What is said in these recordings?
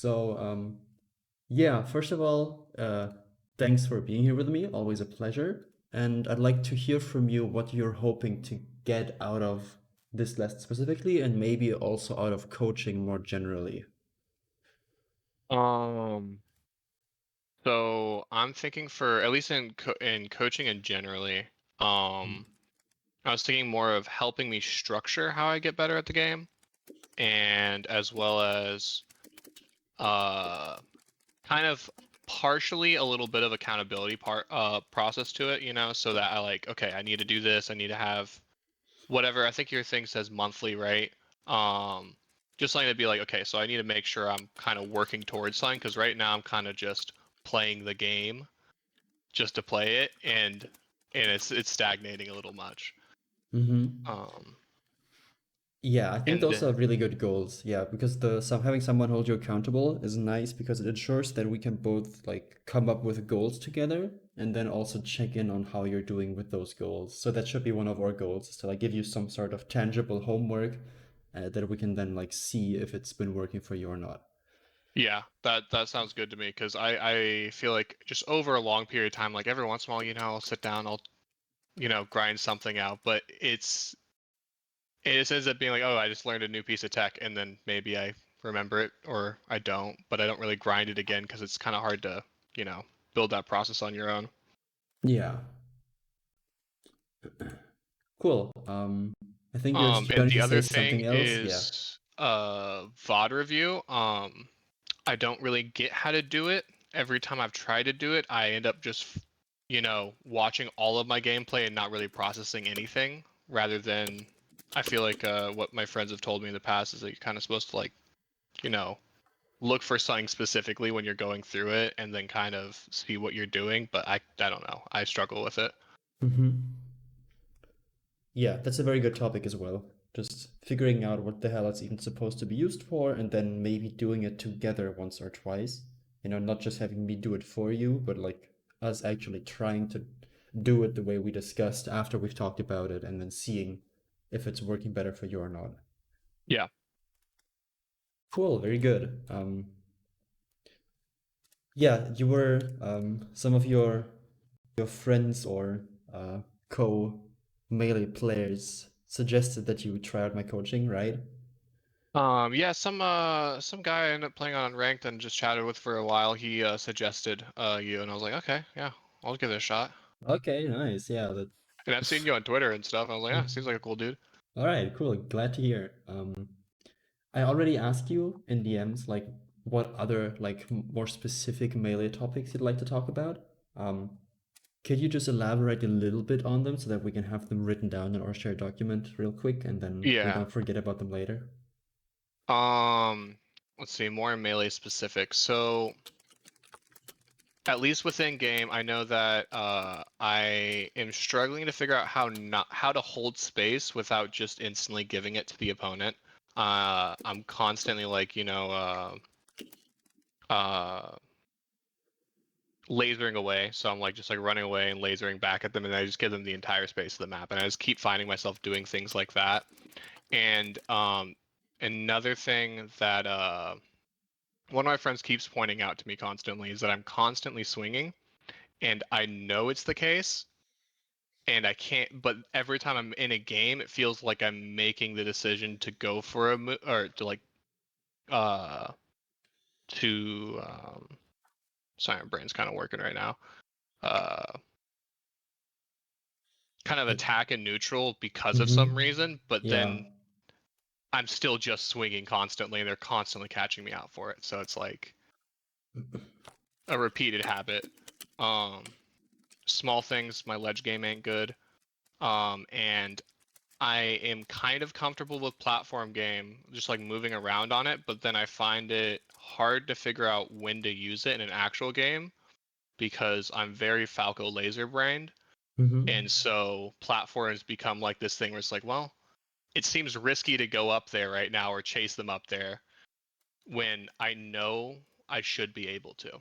So, yeah, first of all, thanks for being here with me. Always a pleasure. And I'd like to hear from you what you're hoping to get out of this lesson specifically, and maybe also out of coaching more generally. Um, so I'm thinking for at least in coaching and generally, um, I was thinking more of helping me structure how I get better at the game, and as well as uh, kind of partially a little bit of accountability process to it, so that okay, I need to do this, I need to have whatever. I think your thing says monthly, right? Um, just something to be like, okay, so I need to make sure I'm kind of working towards something because right now I'm kind of just playing the game just to play it, and it's stagnating a little much. Mm-hmm. Um, Yeah, I think and those are really good goals. Yeah, because having someone hold you accountable is nice because it ensures that we can both like come up with goals together and then also check in on how you're doing with those goals. So that should be one of our goals, is to like give you some sort of tangible homework that we can then like see if it's been working for you or not. yeah, that sounds good to me because I feel like just over a long period of time, like every once in a while, I'll sit down, I'll grind something out, but it ends up being like, oh, I just learned a new piece of tech, and then maybe I remember it or I don't, but I don't really grind it again because it's kind of hard to, you know, build that process on your own. Yeah, cool. I think you're And going the to say other thing something else. Yeah. is VOD review. I don't really get how to do it. Every time I've tried to do it, I end up just, watching all of my gameplay and not really processing anything. Rather than, I feel like what my friends have told me in the past is that you're kind of supposed to you know, look for something specifically when you're going through it and then kind of see what you're doing. But I don't know. I struggle with it. Mm-hmm. Yeah, that's a very good topic as well. Just figuring out what the hell it's even supposed to be used for, and then maybe doing it together once or twice. You know, not just having me do it for you, but like us actually trying to do it the way we discussed after we've talked about it, and then seeing if it's working better for you or not. Yeah. Cool, very good. Yeah, you were some of your friends or co melee players suggested that you would try out my coaching, right? Yeah, some guy I ended up playing on ranked and just chatted with for a while. He suggested you, and I was like, okay, yeah, I'll give it a shot. Okay, nice. Yeah, And I've seen you on Twitter and stuff. I was like, yeah, seems like a cool dude. all right, cool. Glad to hear. I already asked you in DMs like what other like more specific melee topics you'd like to talk about. Um, could you just elaborate a little bit on them so that we can have them written down in our shared document real quick and then we Yeah. don't forget about them later? Um, let's see, more melee specific. So at least within game, I know that I am struggling to figure out how to hold space without just instantly giving it to the opponent. I'm constantly uh, lasering away, so I'm just running away and lasering back at them, and I just give them the entire space of the map, and I just keep finding myself doing things like that. And another thing that one of my friends keeps pointing out to me constantly is that I'm constantly swinging, and I know it's the case, and I can't. But every time I'm in a game, it feels like I'm making the decision to go for a move or to uh to sorry, my brain's kind of working right now. Uh, kind of attack in neutral because of some Mm-hmm. reason, but Yeah. then I'm still just swinging constantly, and they're constantly catching me out for it. So it's like a repeated habit. Um, Small things, my ledge game ain't good. And I am kind of comfortable with platform game, just like moving around on it, but then I find it hard to figure out when to use it in an actual game because I'm very Falco laser brained. Mm-hmm. And so platforms become like this thing where it's like, well, it seems risky to go up there right now or chase them up there when I know I should be able to.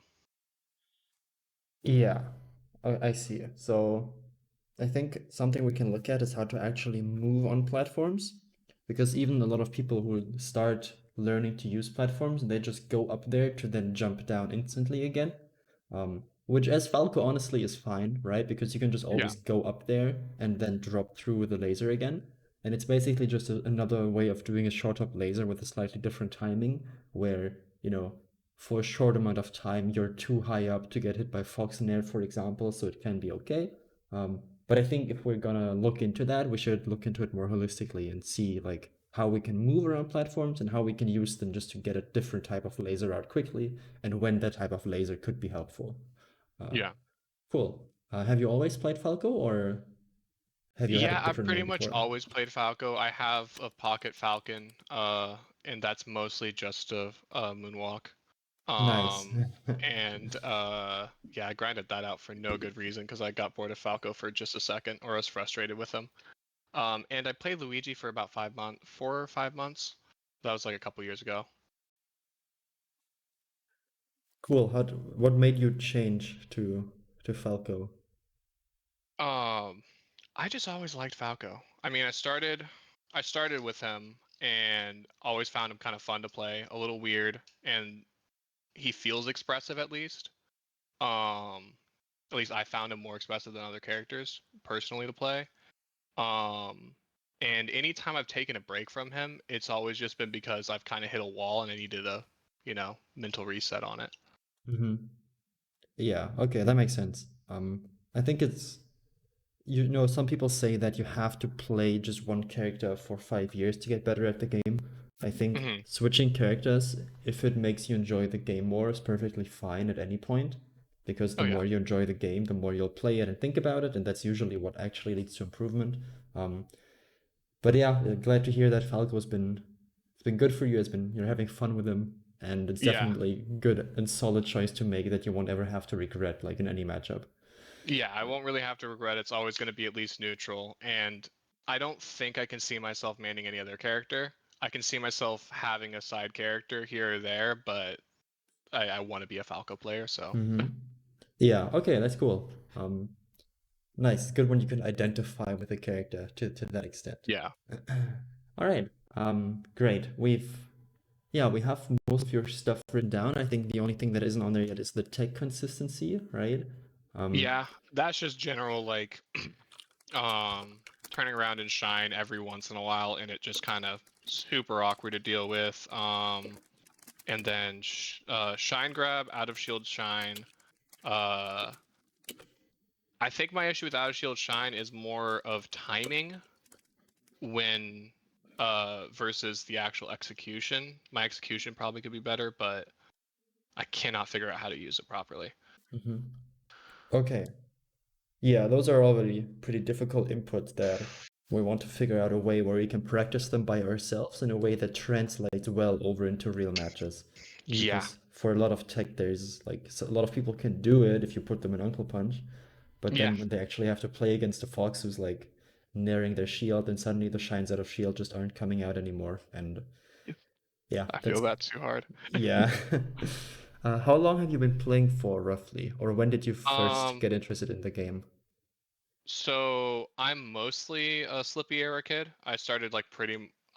Yeah, I see. So I think something we can look at is how to actually move on platforms, because even a lot of people who start learning to use platforms and they just go up there to then jump down instantly again. Which as Falco honestly is fine, right? Because you can just Yeah. always go up there and then drop through with the laser again. And it's basically just another way of doing a short hop laser with a slightly different timing, where, for a short amount of time, you're too high up to get hit by Fox and Air, for example, so it can be okay. But I think if we're gonna look into that, we should look into it more holistically and see like how we can move around platforms and how we can use them just to get a different type of laser out quickly and when that type of laser could be helpful. Yeah. Cool. Have you always played Falco or have you had a Yeah, I've different pretty name much before? always played Falco. I have a Pocket Falcon, and that's mostly just a moonwalk. Nice. And yeah, I grinded that out for no good reason because I got bored of Falco for just a second, or I was frustrated with him. And I played Luigi for about 5 months, 4 or 5 months. That was like a couple years ago. Cool. What made you change to Falco? Um, I just always liked Falco. I mean, I started with him and always found him kind of fun to play, a little weird, and he feels expressive at least. Um, at least I found him more expressive than other characters personally to play. Um, and anytime I've taken a break from him, it's always just been because I've kind of hit a wall and I needed a, mental reset on it. Hmm. Yeah, okay, that makes sense. I think some people say that you have to play just one character for 5 years to get better at the game. I think Hmm. switching characters, if it makes you enjoy the game more, is perfectly fine at any point. Because the Oh yeah, more you enjoy the game, the more you'll play it and think about it, and that's usually what actually leads to improvement. Um, but yeah, glad to hear that Falco has been it's been good for you. It's been you're having fun with him, and it's yeah, definitely good and solid choice to make that you won't ever have to regret, like in any matchup. yeah. I won't really have to regret. It's always going to be at least neutral, and I don't think I can see myself manning any other character. I can see myself having a side character here or there, but I want to be a Falco player, so Hmm. Yeah, okay, that's cool. Nice. It's good when you can identify with a character to that extent. yeah. All right. Great. We have most of your stuff written down. I think the only thing that isn't on there yet is the tech consistency, right? Um, Yeah, that's just general like um turning around and shine every once in a while and it just kind of super awkward to deal with. And then shine grab, out of shield shine. Uh I think my issue with out of shield shine is more of timing when versus the actual execution. My execution probably could be better, but I cannot figure out how to use it properly. mhm. Okay. Yeah, those are already pretty difficult inputs that we want to figure out a way where we can practice them by ourselves in a way that translates well over into real matches. Yeah. Because for a lot of tech, a lot of people can do it if you put them in Uncle Punch, but Yeah. then when they actually have to play against a Fox who's like nearing their shield, and suddenly the shines out of shield just aren't coming out anymore. And yeah, I feel that too hard. yeah. How long have you been playing for roughly, or when did you first Um get interested in the game? So I'm mostly a Slippy era kid. I started like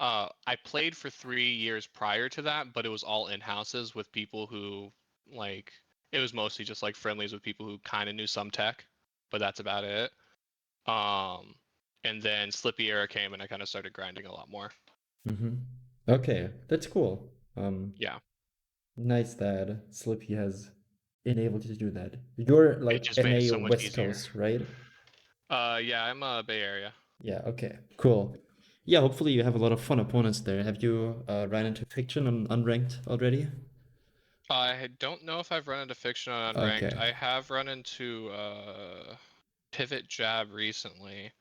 I played for 3 years prior to that, but it was all in houses with people who like it was mostly just like friendlies with people who kind of knew some tech, but that's about it. Um, and then Slippy era came and I kind of started grinding a lot more. Hmm. Okay, that's cool. Yeah, Nice that Slippy has enabled you to do that. You're it like just made it NA so much West easier. Coast, right? Yeah, I'm Bay Area. Yeah, okay, cool. Yeah, hopefully you have a lot of fun opponents there. Have you ran into Fiction on unranked already? I don't know if I've run into Fiction on Unranked. Okay. I have run into Pivot Jab recently.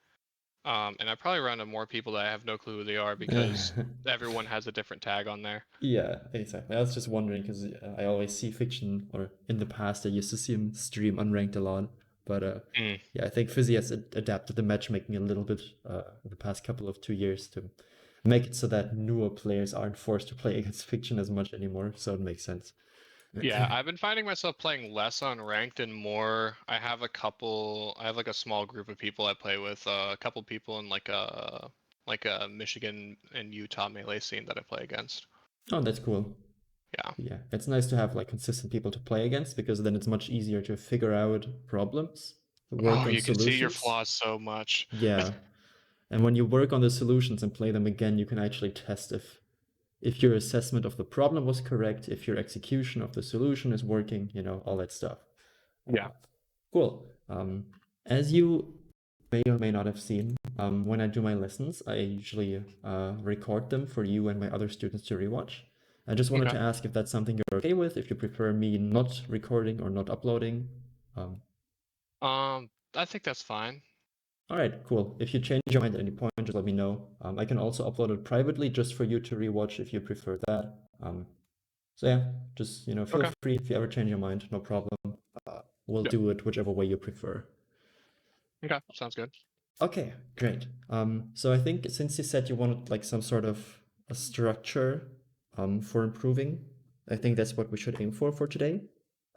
And I probably run into more people that I have no clue who they are because everyone has a different tag on there. Yeah, exactly. I was just wondering because I always see Fiction, or in the past I used to see him stream unranked a lot. But Mm, yeah, I think Fizzy has adapted the matchmaking a little bit in the past couple of 2 years to make it so that newer players aren't forced to play against Fiction as much anymore. So it makes sense. yeah, I've been finding myself playing less on ranked and more. I have like a small group of people I play with, a couple people in like a Michigan and Utah melee scene that I play against. Oh, that's cool. Yeah. Yeah, it's nice to have like consistent people to play against because then it's much easier to figure out problems, work Oh, on you can see your solutions. flaws so much. Yeah. And when you work on the solutions and play them again, you can actually test if your assessment of the problem was correct, if your execution of the solution is working, all that stuff. Yeah. Cool. As you may or may not have seen, when I do my lessons, I usually record them for you and my other students to rewatch. I just wanted Okay. to ask if that's something you're okay with, if you prefer me not recording or not uploading. I think that's fine. All right, cool. If you change your mind at any point, just let me know. I can also upload it privately just for you to rewatch if you prefer that. So yeah, just feel Okay. free if you ever change your mind, no problem. We'll Yeah. do it whichever way you prefer. Okay. Sounds good. Okay, great. So I think since you said you wanted like some sort of a structure for improving, I think that's what we should aim for today.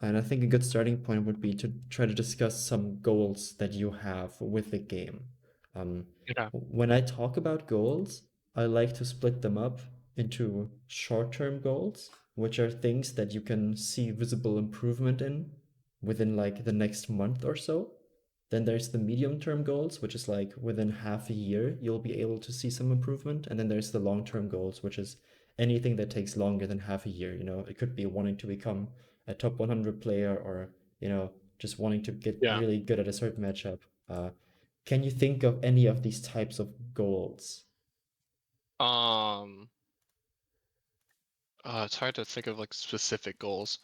And I think a good starting point would be to try to discuss some goals that you have with the game. Um, Okay. when I talk about goals, I like to split them up into short-term goals, which are things that you can see visible improvement in within like the next month or so. Then there's the medium-term goals, which is like within half a year, you'll be able to see some improvement. And then there's the long-term goals, which is anything that takes longer than half a year. It could be wanting to become a top 100 player or, just wanting to get Yeah. really good at a certain matchup. Can you think of any of these types of goals? Um, it's hard to think of like specific goals.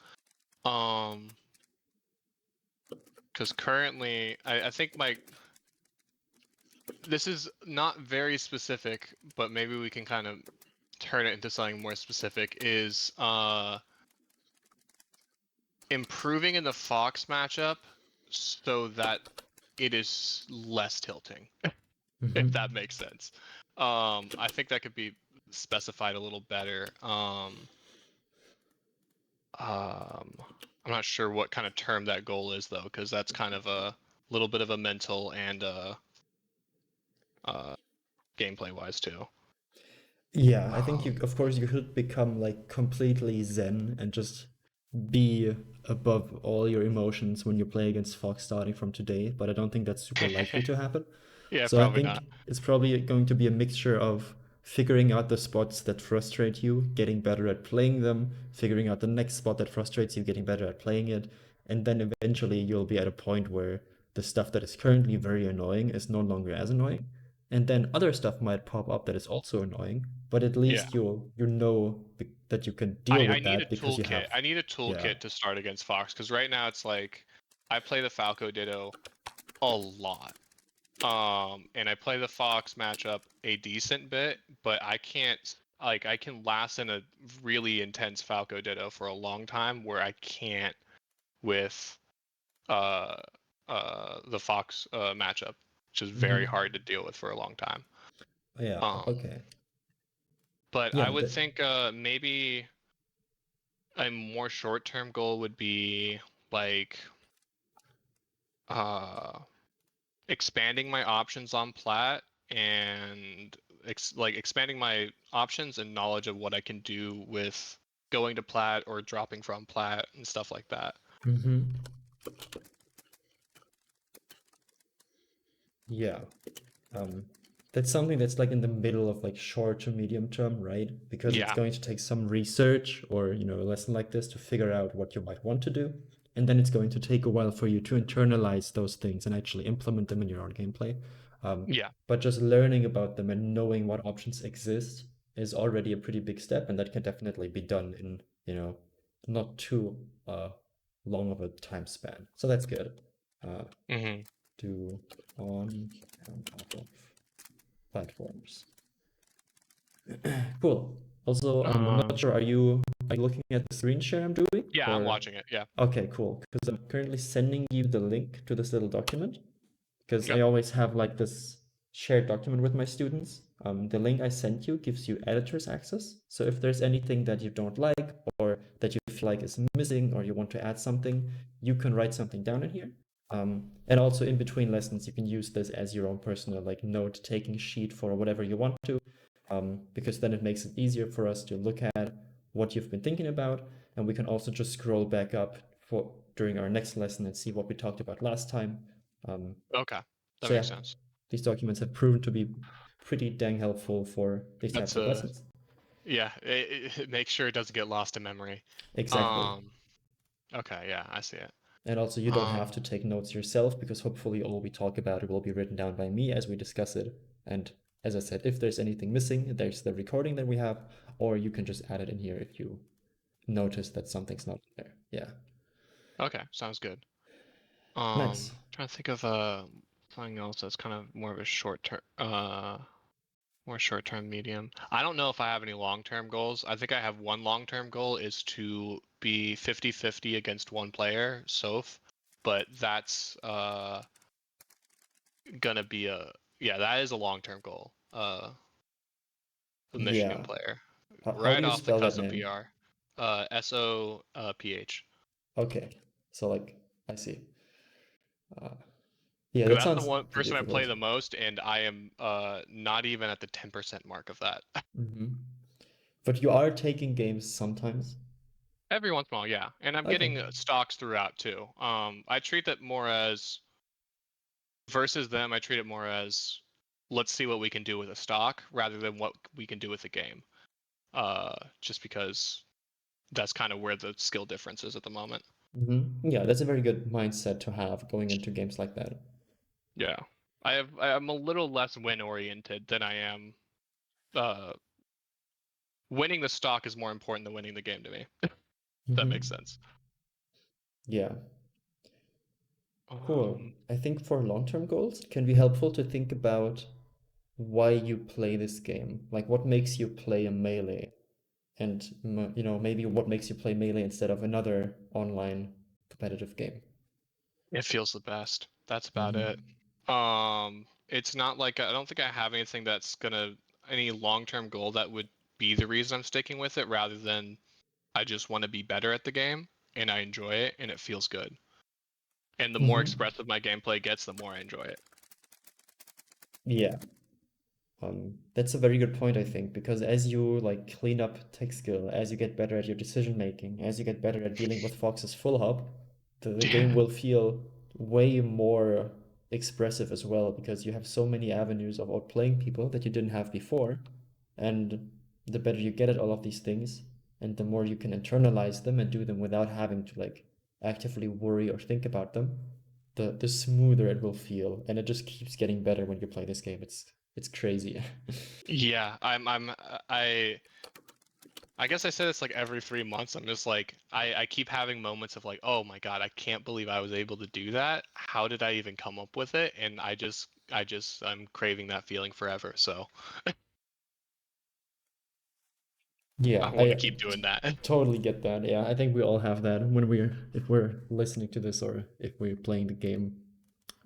Because currently, I think this is not very specific, but maybe we can kind of turn it into something more specific. Is improving in the Fox matchup so that it is less tilting, if that makes sense. I think that could be specified a little better. I'm not sure what kind of term that goal is though, because that's kind of a little bit of a mental and gameplay wise too. Yeah, I think of course, you should become like completely zen and just be above all your emotions when you play against Fox starting from today, but I don't think that's super likely to happen. Yeah, So I probably think not. it's probably going to be a mixture of figuring out the spots that frustrate you, getting better at playing them, figuring out the next spot that frustrates you, getting better at playing it, and then eventually you'll be at a point where the stuff that is currently very annoying is no longer as annoying. And then other stuff might pop up that is also annoying, but at Yeah. least you know that you can deal I with need a that because you toolkit. have, I need a yeah. toolkit to start against Fox because right now it's like I play the Falco Ditto a lot. And I play the Fox matchup a decent bit, but I can't I can last in a really intense Falco Ditto for a long time where I can't with uh the Fox matchup, which is very Hmm. hard to deal with for a long time. Yeah, Um okay. but I Yeah, would think maybe a more short-term goal would be like uh expanding my options on plat and expanding my options and knowledge of what I can do with going to plat or dropping from plat and stuff like that. hmm yeah. Um, that's something that's like in the middle of like short to medium term, right? Because it's Yeah. going to take some research or, a lesson like this to figure out what you might want to do. And then it's going to take a while for you to internalize those things and actually implement them in your own gameplay. Um, Yeah. but just learning about them and knowing what options exist is already a pretty big step, and that can definitely be done in, not too long of a time span. So that's good. Uh, Hmm. do on and off of platforms. Cool. Also, I'm not sure, are you looking at the screen share I'm doing? Yeah, I'm Or watching it. Yeah. okay, cool. Because I'm currently sending you the link to this little document. Because Okay. I always have like this shared document with my students. The link I sent you gives you editor's access. So if there's anything that you don't like or that you feel like is missing or you want to add something, you can write something down in here. And also in between lessons, you can use this as your own personal like note-taking sheet for whatever you want to, because then it makes it easier for us to look at. what you've been thinking about, and we can also just scroll back up for during our next lesson and see what we talked about last time. Okay, that So yeah, makes sense. these documents have proven to be pretty dang helpful for these That's types of lessons. Yeah, make sure it doesn't get lost in memory. Exactly. Okay, yeah, I see it. And also, you don't have to take notes yourself because hopefully all we talk about it will be written down by me as we discuss it. And as I said, if there's anything missing, there's the recording that we have, or you can just add it in here if you notice that something's not there. Yeah. Okay, sounds good. Nice. Trying to think of something else that's kind of more of a short term, more short term medium. I don't know if I have any long term goals. I think I have one long term goal is to be 50-50 against one player, Soph, but that's gonna be that is a long term goal. The Michigan Yeah. player, How do right you off the spell that cusp of name? PR. SOPH. Okay. So, like, I see. Yeah, that That's the sounds one pretty person I play difficult. the most, and I am not even at the 10% mark of that. Mm-hmm. But you are taking games sometimes. Every once in a while, yeah, and I'm Okay. getting stocks throughout too. I treat that more as versus them. I treat it more as let's see what we can do with a stock rather than what we can do with a game. Just because that's kind of where the skill difference is at the moment. Mm-hmm. Yeah, that's a very good mindset to have going into games like that. Yeah, I'm a little less win oriented than I am. Uh, Winning the stock is more important than winning the game to me. That Mm-hmm. makes sense. Yeah. Cool. Um, I think for long-term goals, it can be helpful to think about why you play this game. Like what makes you play a melee, and maybe what makes you play melee instead of another online competitive game. it feels the best. That's about Mm-hmm. it. It's not like I don't think I have anything that's gonna any long-term goal that would be the reason I'm sticking with it, rather than I just want to be better at the game and I enjoy it and it feels good. And the more Mm-hmm. expressive my gameplay gets, the more I enjoy it. Yeah. That's a very good point, I think, because as you like clean up tech skill, as you get better at your decision making, as you get better at dealing with Fox's full hub, the game will feel way more expressive as well because you have so many avenues of outplaying people that you didn't have before. And the better you get at all of these things, and the more you can internalize them and do them without having to like actively worry or think about them, the smoother it will feel. And it just keeps getting better when you play this game. It's crazy. Yeah, I guess I say this like every 3 months. I'm just like I keep having moments of like, oh my god, I can't believe I was able to do that. How did I even come up with it? And I'm craving that feeling forever. So I Yeah, want to I keep doing that. totally get that. Yeah, I think we all have that when if we're listening to this or if we're playing the game.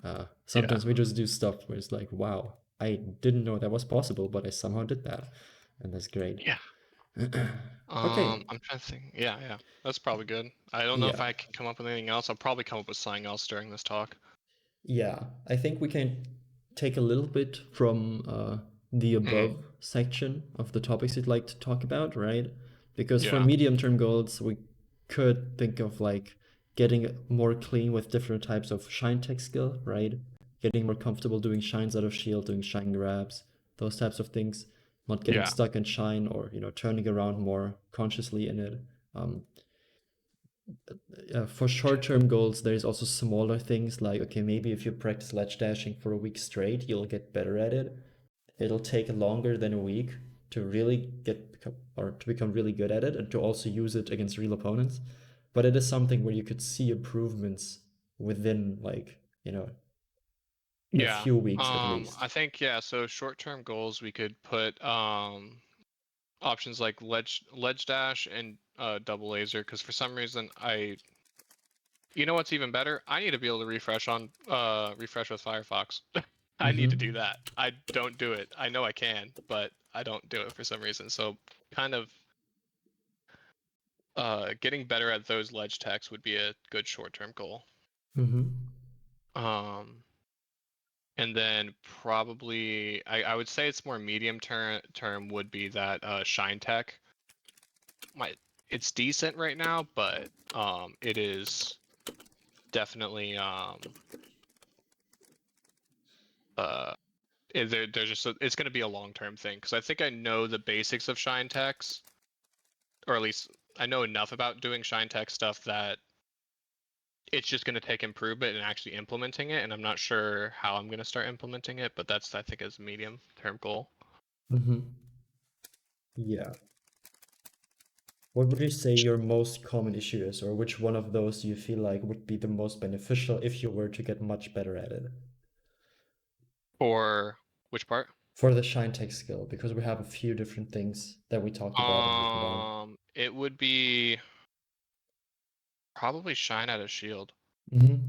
Yeah. Sometimes we just do stuff where it's like, wow, I didn't know that was possible, but I somehow did that, and that's great. Yeah. Okay, I'm trying to think. Yeah, yeah. That's probably good. I don't know if yeah. I can come up with anything else. I'll probably come up with something else during this talk. Yeah, I think we can take a little bit from the Hmm. above section of the topics you'd like to talk about, right? Because for Yeah. medium term goals, we could think of like getting more clean with different types of shine tech skill, right? Getting more comfortable doing shines out of shield, doing shine grabs, those types of things. Not getting Yeah. stuck in shine or, turning around more consciously in it. Um, for short-term goals, there's also smaller things like, okay, maybe if you practice ledge dashing for a week straight, you'll get better at it. It'll take longer than a week to really or to become really good at it and to also use it against real opponents. But it is something where you could see improvements within like, a Yeah. few weeks at least. I think yeah, so short-term goals we could put options like ledge dash and double laser, because for some reason you know what's even better? I need to be able to refresh with Firefox. I need to do Mm-hmm. that. I don't do it. I know I can, but I don't do it for some reason. So kind of getting better at those ledge techs would be a good short-term goal. Mm-hmm. Um and then probably I would say it's more medium term would be that shine tech. it's decent right now, but it is definitely there's just it's going to be a long-term thing because I think I know the basics of shine techs, or at least I know enough about doing shine tech stuff that it's just going to take improvement and actually implementing it, and I'm not sure how I'm going to start implementing it, but that's, I think, is a medium-term goal. Yeah. What would you say your most common issue is, or which one of those do you feel like would be the most beneficial if you were to get much better at it? For which part? For the shine tech skill, because we have a few different things that we talked about and we combined. It would be probably shine out of shield.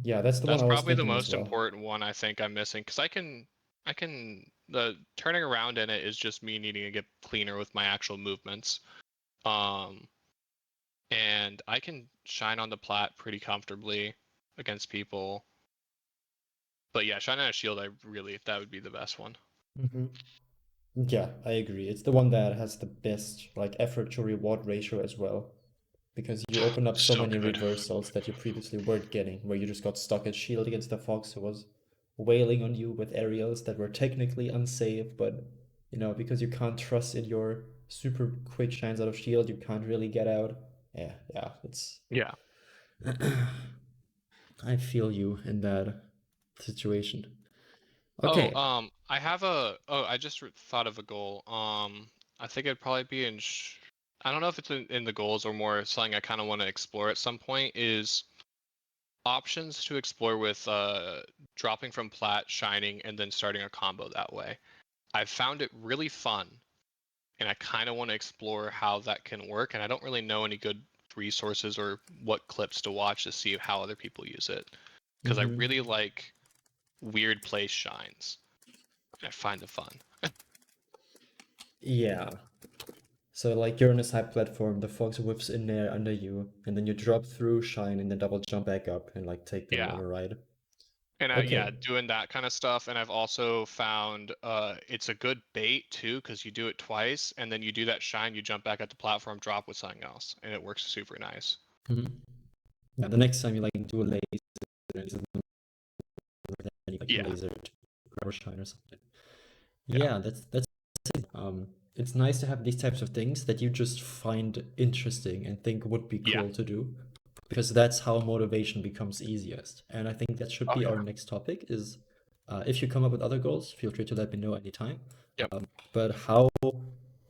Yeah, that's the one That's I was probably the thinking as most well. important one I think I'm missing because the turning around in it is just me needing to get cleaner with my actual movements. And I can shine on the plat pretty comfortably against people. But yeah, shine out of shield, that would be the best one. Yeah, I agree. It's the one that has the best like effort to reward ratio as well. Because you open up so So many good. reversals that you previously weren't getting, where you just got stuck at shield against the Fox who was wailing on you with aerials that were technically unsafe, but because you can't trust in your super quick shines out of shield, you can't really get out. Yeah, it's Yeah. I feel you in that situation. Oh, Okay. I just thought of a goal. I think it'd probably be I don't know if it's in the goals or more something I kind of want to explore at some point is options to explore with dropping from plat, shining, and then starting a combo that way. I've found it really fun, and I kind of want to explore how that can work, and I don't really know any good resources or what clips to watch to see how other people use it. Because I really like weird place shines. I find it fun. Yeah. So like you're on a side platform, the fox whips in there under you, and then you drop through, shine, and then double jump back up and like take them on Yeah. a ride. And Okay. yeah, doing that kind of stuff. And I've also found it's a good bait too, because you do it twice, and then you do that shine, you jump back at the platform, drop with something else, and it works super nice. Yeah, the next time you like do a laser, then you like Yeah. laser to grab or shine or something. Yeah. Yeah, that's it. It's nice to have these types of things that you just find interesting and think would be Yeah. cool to do, because that's how motivation becomes easiest. And I think that should Oh be yeah. our next topic is if you come up with other goals, feel free to let me know anytime. Yep. But how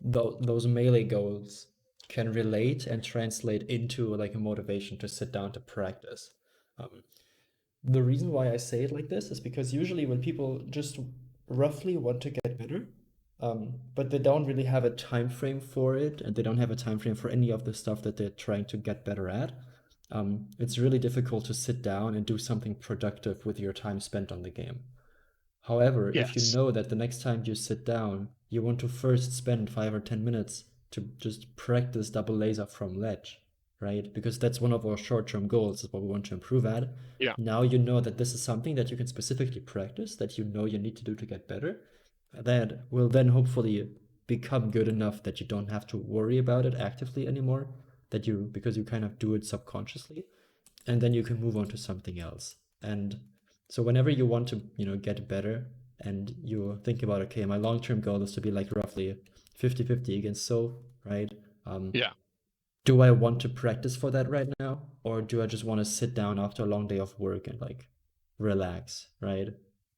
those melee goals can relate and translate into like a motivation to sit down to practice. The reason why I say it like this is because usually when people just roughly want to get better, but they don't really have a time frame for it, and they don't have a time frame for any of the stuff that they're trying to get better at, it's really difficult to sit down and do something productive with your time spent on the game. However, if you Yes. know that the next time you sit down, you want to first spend 5 or 10 minutes to just practice double laser from ledge, right? Because that's one of our short-term goals, is what we want to improve at. Yeah. Now you know that this is something that you can specifically practice, that you know you need to do to get better. That will then hopefully become good enough that you don't have to worry about it actively anymore, because you kind of do it subconsciously, and then you can move on to something else. And so whenever you want to, get better and you think about, okay, my long-term goal is to be like roughly 50-50 against So, right? Yeah. Do I want to practice for that right now? Or do I just want to sit down after a long day of work and like relax, right?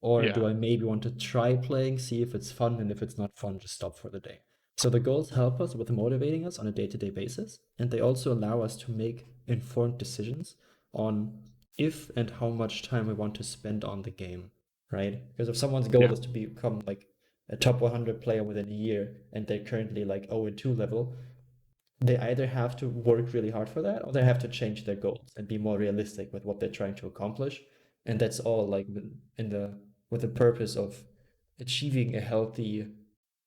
Or Yeah. do I maybe want to try playing, see if it's fun, and if it's not fun, just stop for the day? So the goals help us with motivating us on a day-to-day basis, and they also allow us to make informed decisions on if and how much time we want to spend on the game, right? Because if someone's goal Yeah. is to become like a top 100 player within a year and they're currently like 0-2 level, they either have to work really hard for that or they have to change their goals and be more realistic with what they're trying to accomplish. And that's all like with the purpose of achieving a healthy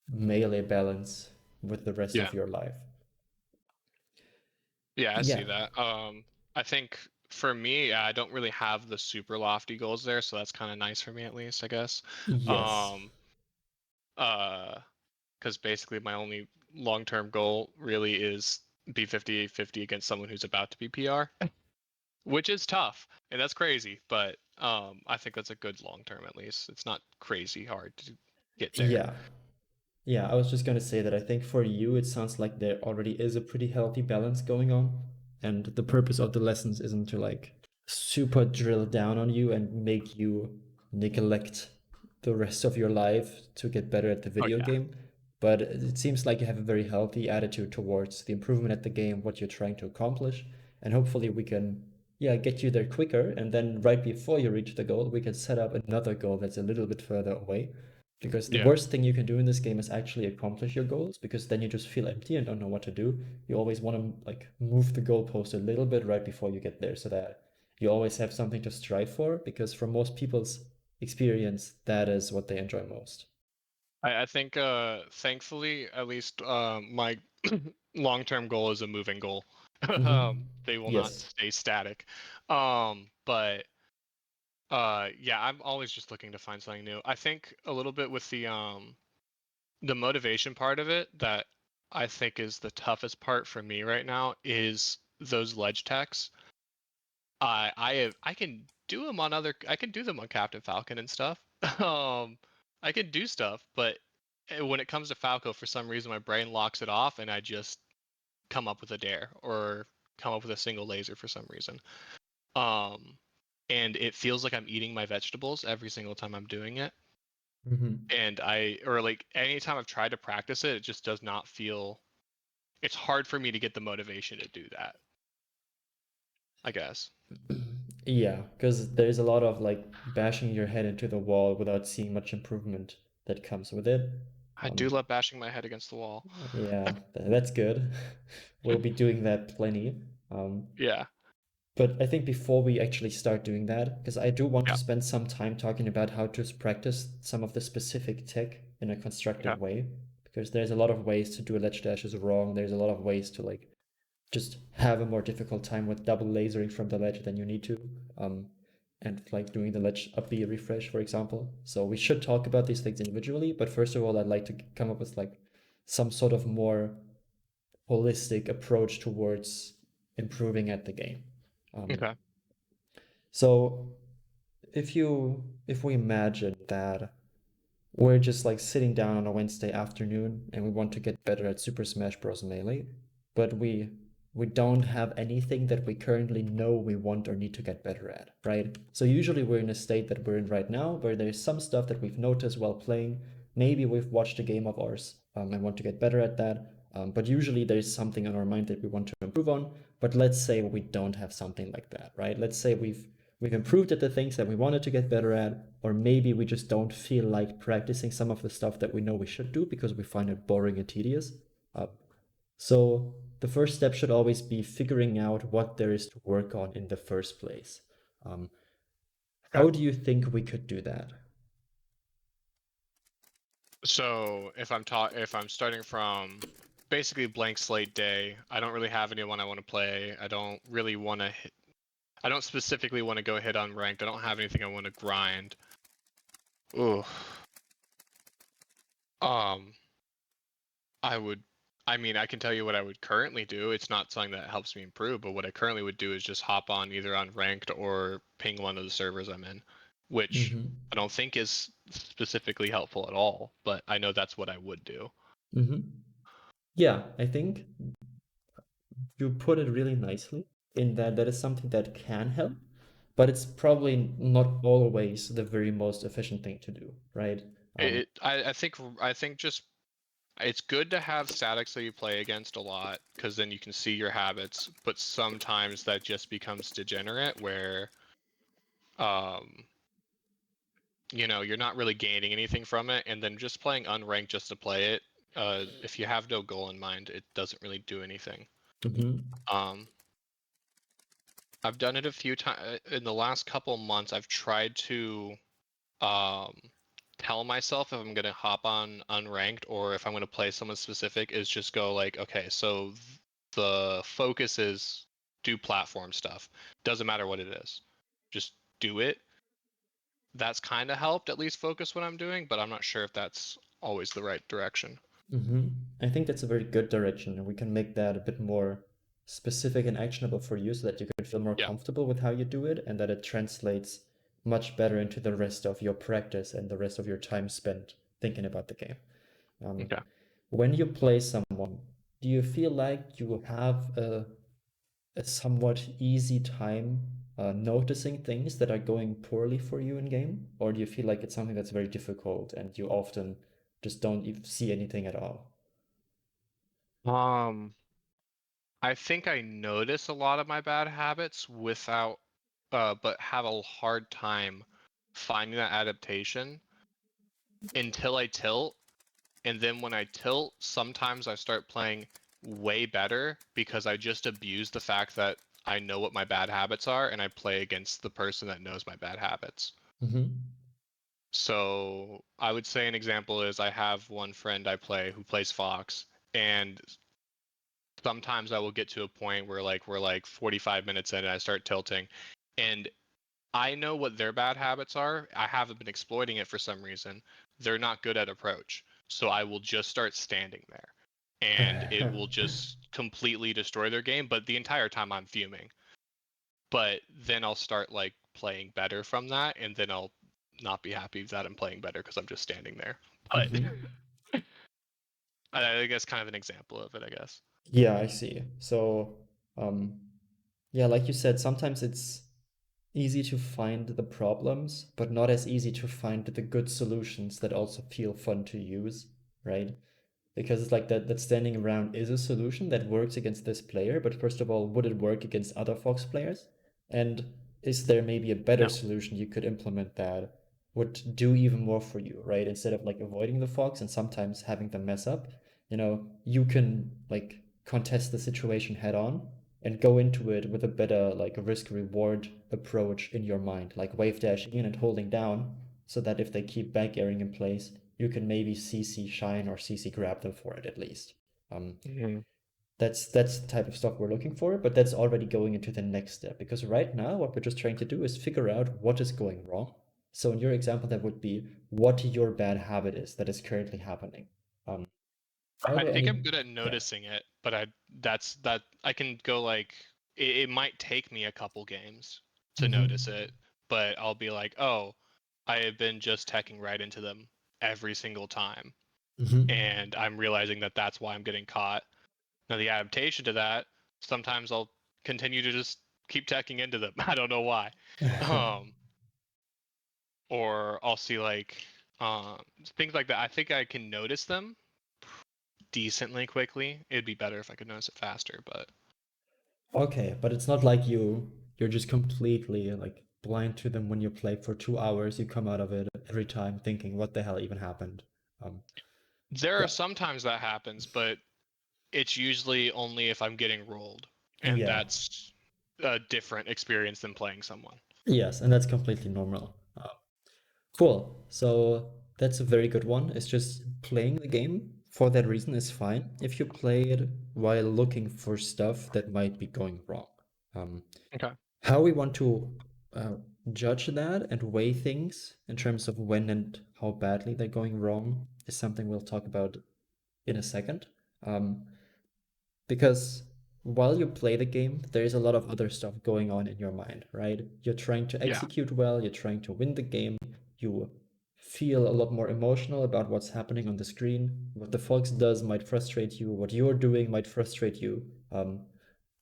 melee balance with the rest Yeah. of your life. Yeah. I Yeah. see that. I think for me, I don't really have the super lofty goals there, so that's kind of nice for me at least, I guess. Yes. Um, uh, because basically my only long-term goal really is be 50-50 against someone who's about to be PR, which is tough and that's crazy. But I think that's a good long term at least. It's not crazy hard to get there. Yeah. Yeah, I was just gonna say that I think for you it sounds like there already is a pretty healthy balance going on, and the purpose of the lessons isn't to like super drill down on you and make you neglect the rest of your life to get better at the Oh video yeah, game. But it seems like you have a very healthy attitude towards the improvement at the game, what you're trying to accomplish, and hopefully we can, yeah, get you there quicker. And then right before you reach the goal, we can set up another goal that's a little bit further away. Because the yeah. worst thing you can do in this game is actually accomplish your goals, because then you just feel empty and don't know what to do. You always want to like move the goalpost a little bit right before you get there, so that you always have something to strive for, because from most people's experience, that is what they enjoy most. I think thankfully at least my long term goal is a moving goal. They will not Yes. stay static. But yeah, I'm always just looking to find something new. I think a little bit with the motivation part of it that I think is the toughest part for me right now is those ledge techs. I can do them on I can do them on Captain Falcon and stuff. I can do stuff, but when it comes to Falco, for some reason my brain locks it off and I just come up with a dare or come up with a single laser for some reason. Um, and it feels like I'm eating my vegetables every single time I'm doing it. And or like anytime I've tried to practice it, it just does not feel. It's hard for me to get the motivation to do that, I guess. Yeah, because there's a lot of like bashing your head into the wall without seeing much improvement that comes with it. I do love bashing my head against the wall. Yeah, that's good. We'll be doing that plenty. Um, Yeah. But I think before we actually start doing that, because I do want to Yeah. spend some time talking about how to practice some of the specific tech in a Okay. constructive way, because there's a lot of ways to do ledge dashes wrong. There's a lot of ways to like just have a more difficult time with double lasering from the ledge than you need to, and like doing the ledge up B refresh, for example. So we should talk about these things individually, but first of all, I'd like to come up with like some sort of more holistic approach towards improving at the game. Um, Okay. so if we imagine that we're just like sitting down on a Wednesday afternoon and we want to get better at Super Smash Bros. Melee, but we don't have anything that we currently know we want or need to get better at, right? So usually we're in a state that we're in right now where there's some stuff that we've noticed while playing. Maybe we've watched a game of ours and want to get better at that. But usually there's something on our mind that we want to improve on. But let's say we don't have something like that, right? Let's say we've improved at the things that we wanted to get better at, or maybe we just don't feel like practicing some of the stuff that we know we should do because we find it boring and tedious. So the first step should always be figuring out what there is to work on in the first place. Um, Okay. how do you think we could do that? So if I'm starting from basically blank slate day, I don't really have anyone I want to play. I don't really want to hit. I don't specifically want to go hit on ranked. I don't have anything I want to grind. Ooh. Um, I would. I mean, I can tell you what I would currently do. It's not something that helps me improve, but what I currently would do is just hop on either on ranked or ping one of the servers I'm in, which Mm-hmm. I don't think is specifically helpful at all, but I know that's what I would do. Mm-hmm. Yeah, I think you put it really nicely in that that is something that can help, but it's probably not always the very most efficient thing to do, right? I think just it's good to have statics that you play against a lot because then you can see your habits, but sometimes that just becomes degenerate where um you're not really gaining anything from it, and then just playing unranked just to play it, if you have no goal in mind, it doesn't really do anything. Mm-hmm. Um, I've done it a few times in the last couple months. I've tried to um, tell myself if I'm gonna hop on unranked or if I'm gonna play someone specific is just go like, okay, so the focus is do platform stuff. Doesn't matter what it is, just do it. That's kind of helped at least focus what I'm doing, but I'm not sure if that's always the right direction. Mm-hmm. I think that's a very good direction, and we can make that a bit more specific and actionable for you so that you can feel more Yeah. comfortable with how you do it and that it translates much better into the rest of your practice and the rest of your time spent thinking about the game. Um, Okay. when you play someone, do you feel like you have a somewhat easy time noticing things that are going poorly for you in game? Or do you feel like it's something that's very difficult and you often just don't even see anything at all? Um, I think I notice a lot of my bad habits without, but have a hard time finding that adaptation until I tilt. And then when I tilt, sometimes I start playing way better because I just abuse the fact that I know what my bad habits are and I play against the person that knows my bad habits. Mm-hmm. So I would say an example is I have one friend I play who plays Fox, and sometimes I will get to a point where we're like 45 minutes in and I start tilting, and I know what their bad habits are. I haven't been exploiting it for some reason. They're not good at approach. So I will just start standing there and it will just completely destroy their game. But the entire time I'm fuming. But then I'll start like playing better from that. And then I'll not be happy that I'm playing better because I'm just standing there. But Mm-hmm. I guess kind of an example of it, I guess. Yeah, I see. So, um, yeah, like you said, sometimes it's easy to find the problems, but not as easy to find the good solutions that also feel fun to use, right? Because it's like that standing around is a solution that works against this player, but first of all, would it work against other Fox players? And is there maybe a better No. solution you could implement that would do even more for you, right? Instead of like avoiding the Fox and sometimes having them mess up, you can like contest the situation head on and go into it with a better like risk reward approach in your mind, like wave dashing in and holding down so that if they keep back airing in place, you can maybe CC shine or CC grab them for it at least. Um, Mm-hmm. that's the type of stuff we're looking for, but that's already going into the next step because right now what we're just trying to do is figure out what is going wrong. So in your example, that would be what your bad habit is that is currently happening. Um, are I there think any? I'm good at Yeah. noticing it, but that I can go like it might take me a couple games to Mm-hmm. notice it, but I'll be like, oh, I have been just teching right into them every single time, Mm-hmm. and I'm realizing that that's why I'm getting caught. Now the adaptation to that, sometimes I'll continue to just keep teching into them. I don't know why, um, or I'll see like um, things like that. I think I can notice them decently quickly. It'd be better if I could notice it faster, but Okay, but it's not like you're just completely like blind to them when you play for 2 hours. You come out of it every time thinking, what the hell even happened? Um, there are yeah, some times that happens, but it's usually only if I'm getting rolled, and yeah, that's a different experience than playing someone. yes, and that's completely normal. Cool. So that's a very good one. It's just playing the game for that reason is fine if you play it while looking for stuff that might be going wrong. Um, Okay. how we want to uh, judge that and weigh things in terms of when and how badly they're going wrong is something we'll talk about in a second. Um, because while you play the game, there's a lot of other stuff going on in your mind, right? You're trying to Yeah. execute well, you're trying to win the game, you feel a lot more emotional about what's happening on the screen. What the Fox does might frustrate you, what you're doing might frustrate you.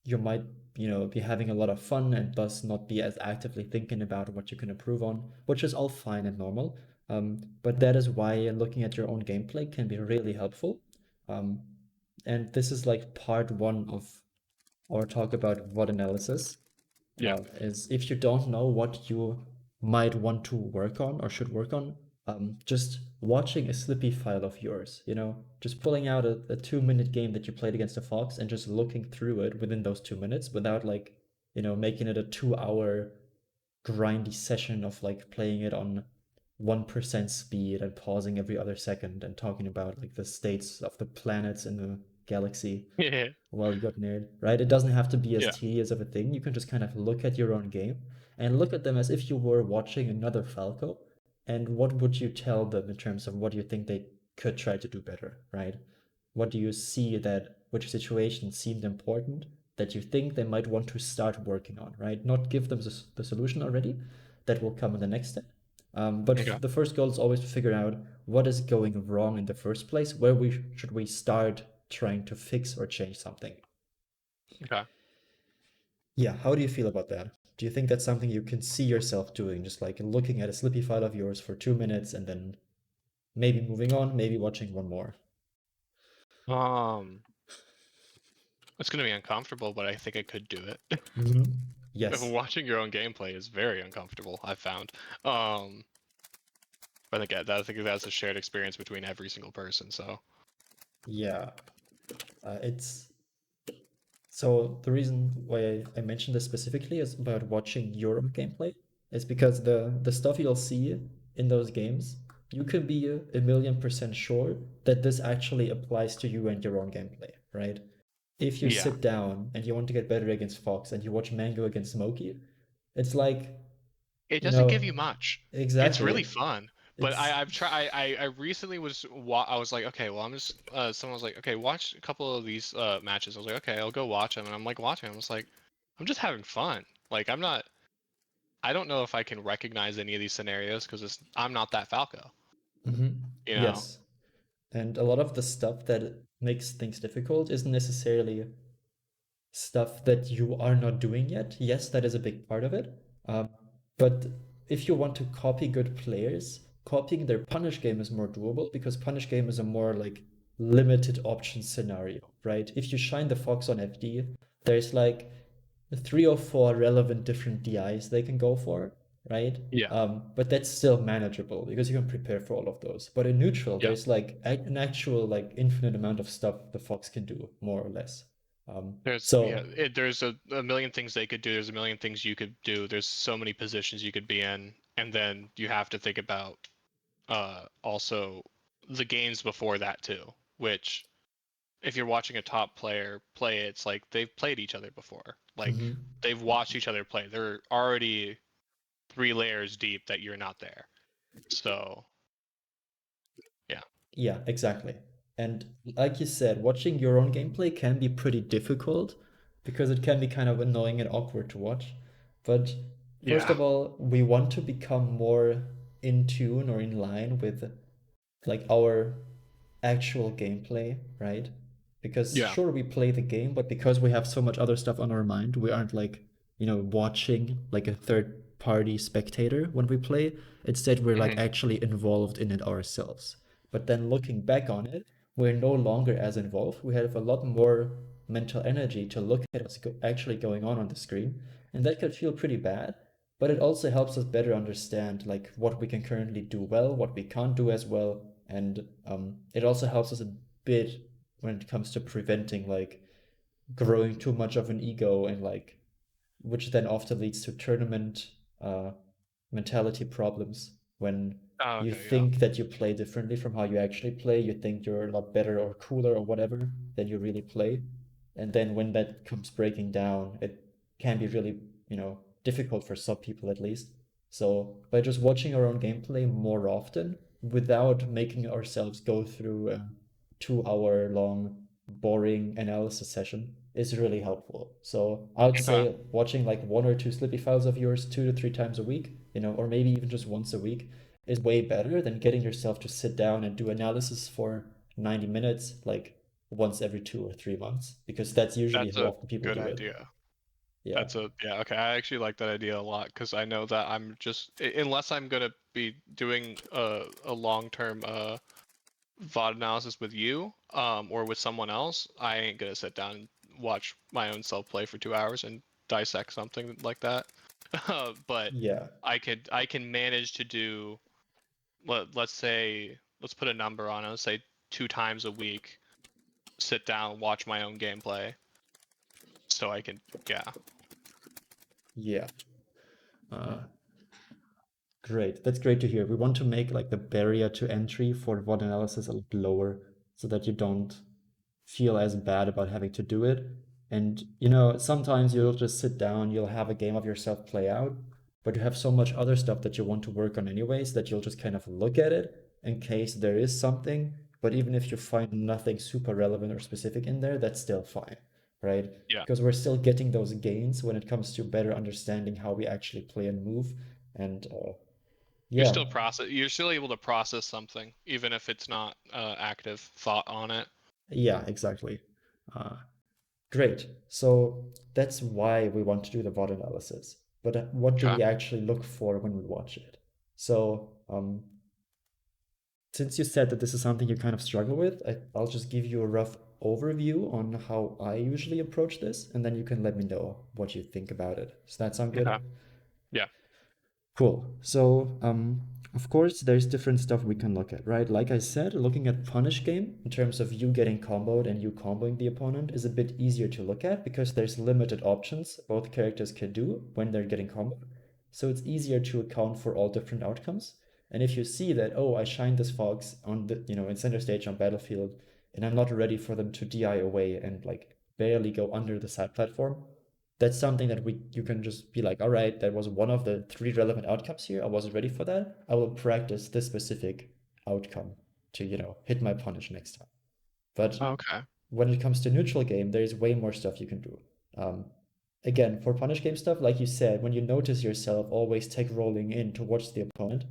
You might, be having a lot of fun and thus not be as actively thinking about what you can improve on, which is all fine and normal. But that is why looking at your own gameplay can be really helpful. Um, and this is like part one of our talk about VOD analysis. Yeah. Is if you don't know what you might want to work on or should work on, just watching a Slippy file of yours, just pulling out a 2 minute game that you played against a Fox and just looking through it within those 2 minutes without like, making it a 2 hour grindy session of like playing it on 1% speed and pausing every other second and talking about like the states of the planets in the galaxy Yeah. while you got nerd, right? It doesn't have to be as Yeah. tedious of a thing. You can just kind of look at your own game and look at them as if you were watching another Falco. And what would you tell them in terms of what you think they could try to do better, right? What do you see that which situation seemed important that you think they might want to start working on, right? Not give them the solution already. That will come in the next step. But Okay. the first goal is always to figure out what is going wrong in the first place. Where we should we start trying to fix or change something? Okay. Yeah, how do you feel about that? Do you think that's something you can see yourself doing, just like looking at a Slippy file of yours for 2 minutes and then maybe moving on, maybe watching one more? Um, it's gonna be uncomfortable, but I think I could do it. Yes. Watching your own gameplay is very uncomfortable, I've found. I think that's a shared experience between every single person. So Yeah. It's so the reason why I mentioned this specifically is about watching your own gameplay is because the stuff you'll see in those games, you can be a million percent sure that this actually applies to you and your own gameplay, right? If you yeah, sit down and you want to get better against Fox and you watch Mango against Smokey, it's like, it you doesn't give know, you much. It's really exactly. fun. But It's I've tried. I recently I was like, okay, well, I'm just. Someone was like, okay, watch a couple of these matches. I was like, okay, I'll go watch them, and I'm like watching. I was like, I'm just having fun. Like I'm not. I don't know if I can recognize any of these scenarios because I'm not that Falco. mhm. You know? Yes. And a lot of the stuff that makes things difficult isn't necessarily stuff that you are not doing yet. Yes, that is a big part of it. Um, but if you want to copy good players, copying their punish game is more doable because punish game is a more like limited option scenario, right? If you shine the Fox on FD, there's like 3 or 4 relevant different DIs they can go for, right? Yeah. But that's still manageable because you can prepare for all of those. But in neutral, Yeah. there's like an actual like infinite amount of stuff the Fox can do, more or less. So There's a million things they could do. There's a million things you could do. There's so many positions you could be in, and then you have to think about also the games before that too. Which, if you're watching a top player play, it's like they've played each other before. Like mhm. they've watched each other play. They're already 3 layers deep that you're not there. So yeah, Yeah, exactly. And like you said, watching your own gameplay can be pretty difficult because it can be kind of annoying and awkward to watch. But first yeah, of all, we want to become more in tune or in line with like our actual gameplay, right? Because yeah, sure we play the game, but because we have so much other stuff on our mind, we aren't like, watching like a third party spectator when we play. Instead, we're like hmm actually involved in it ourselves. But then looking back on it, we're no longer as involved. We have a lot more mental energy to look at what's actually going on the screen, and that could feel pretty bad. But it also helps us better understand like what we can currently do well, what we can't do as well, and it also helps us a bit when it comes to preventing like growing too much of an ego and like which then often leads to tournament uh, mentality problems when oh, you okay, yeah, think that you play differently from how you actually play. You think you're a lot better or cooler or whatever than you really play. And then when that comes breaking down, it can be really, difficult for some people at least. So by just watching our own gameplay more often without making ourselves go through a 2 hour long boring analysis session is really helpful. So I would okay. say watching like 1 or 2 Slippy files of yours 2 to 3 times a week, or maybe even just once a week, is way better than getting yourself to sit down and do analysis for 90 minutes, like once every 2 or 3 months, because that's usually That's how a often people good do it. idea. Yeah. Yeah, okay. I actually like that idea a lot because I know that I'm just unless I'm gonna be doing a long-term VOD analysis with you or with someone else, I ain't gonna sit down and watch my own self play for 2 hours and dissect something like that. But Yeah. I can manage to do let's say let's put a number on it. Let's say 2 times a week, sit down, watch my own gameplay, so I can yeah. Yeah. Uh, Great. That's great to hear. We want to make like the barrier to entry for VOD analysis a lot lower so that you don't feel as bad about having to do it. And sometimes you'll just sit down, you'll have a game of yourself play out, but you have so much other stuff that you want to work on anyways that you'll just kind of look at it in case there is something, But even if you find nothing super relevant or specific in there, that's still fine, right? Yeah. Because we're still getting those gains when it comes to better understanding how we actually play and move. And yeah, You're still able to process something, even if it's not active thought on it. yeah, exactly. Uh, Great. So that's why we want to do the VOD analysis. But what do Okay. we actually look for when we watch it? So, since you said that this is something you kind of struggle with, I'll just give you a rough overview on how I usually approach this, and then you can let me know what you think about it. Does that sound good? Okay. Yeah. Cool. So, of course, there's different stuff we can look at, right? Like I said, looking at punish game in terms of you getting comboed and you comboing the opponent is a bit easier to look at because there's limited options both characters can do when they're getting comboed. So it's easier to account for all different outcomes. And if you see that, oh, I shined this fox on the, in center stage on battlefield, and I'm not ready for them to DI away and like barely go under the side platform, that's something that you can just be like, all right, that was one of the 3 relevant outcomes here. I wasn't ready for that. I will practice this specific outcome to, hit my punish next time. But Okay. when it comes to neutral game, there's way more stuff you can do. Um, Again, for punish game stuff, like you said, when you notice yourself always take rolling in towards the opponent,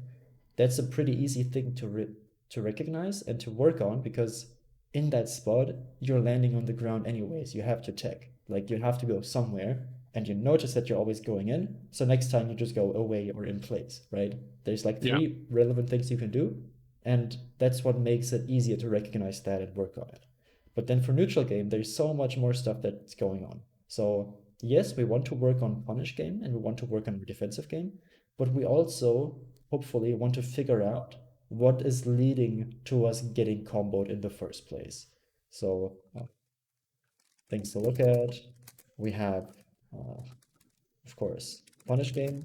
that's a pretty easy thing to recognize and to work on because in that spot you're landing on the ground anyways. You have to tech, like you have to go somewhere, and you notice that you're always going in. So next time you just go away or in place, right? There's like Yeah. 3 relevant things you can do, and that's what makes it easier to recognize that and work on it. But then for neutral game, there's so much more stuff that's going on. So yes, we want to work on punish game and we want to work on defensive game, but we also hopefully want to figure out what is leading to us getting comboed in the first place. So things to look at. We have, of course, punish game.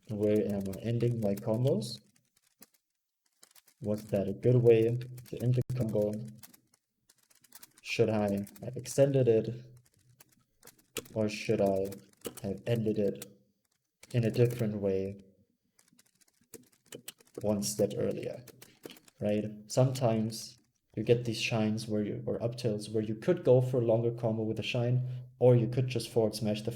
Where am I ending my combos? Was that a good way to end the combo? Should I have extended it, or should I have ended it in a different way one step earlier? Right? Sometimes you get these shines or up tilts where you could go for a longer combo with a shine, or you could just forward smash the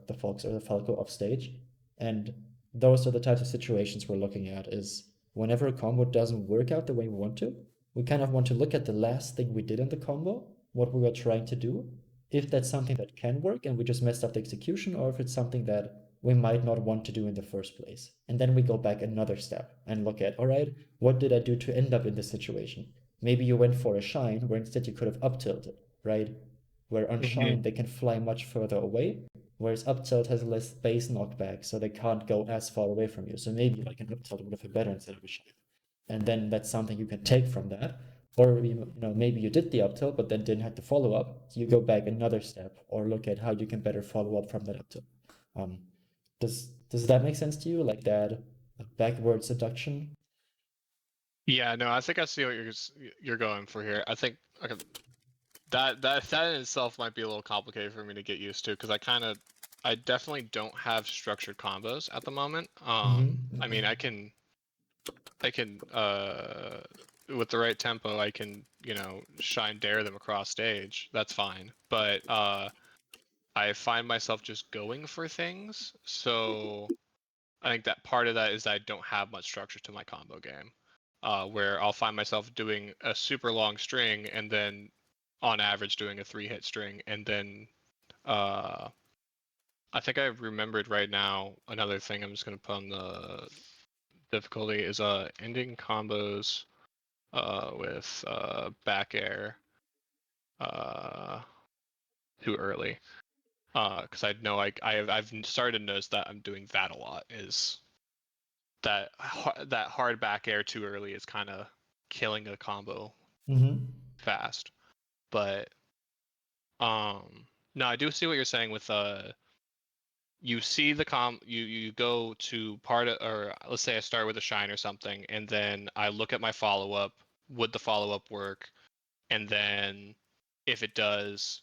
the Fox or the Falco off stage. And those are the types of situations we're looking at is whenever a combo doesn't work out the way we want to, we kind of want to look at the last thing we did in the combo, what we were trying to do, if that's something that can work and we just messed up the execution, or if it's something that we might not want to do in the first place. And then we go back another step and look at, all right, what did I do to end up in this situation? Maybe you went for a shine where instead you could have up tilted, right? Where on shine they can fly much further away, whereas up tilt has less base knockback, so they can't go as far away from you. So maybe like an up tilt would have been better instead of a shine. And then that's something you can take from that. Or maybe you did the up tilt, but then didn't have to follow up. So you go back another step, or look at how you can better follow up from that up tilt. Um, does that make sense to you? Like that backward seduction? Yeah. No, I think I see what you're going for here. I think okay, that in itself might be a little complicated for me to get used to because I definitely don't have structured combos at the moment. I mean, I can with the right tempo, I can shine dare them across stage. That's fine, but I find myself just going for things. So I think that part of that is that I don't have much structure to my combo game, where I'll find myself doing a super long string and then on average doing a 3-hit string, and then I think I remembered right now another thing I'm just gonna put on the difficulty is ending combos with back air uh, too early. Because I know I've started to notice that I'm doing that a lot. Is that hard back air too early is kind of killing a combo Mm-hmm. fast. But no, I do see what you're saying with you see the you go to part of, or let's say I start with a shine or something, and then I look at my follow up. Would the follow up work? And then if it does,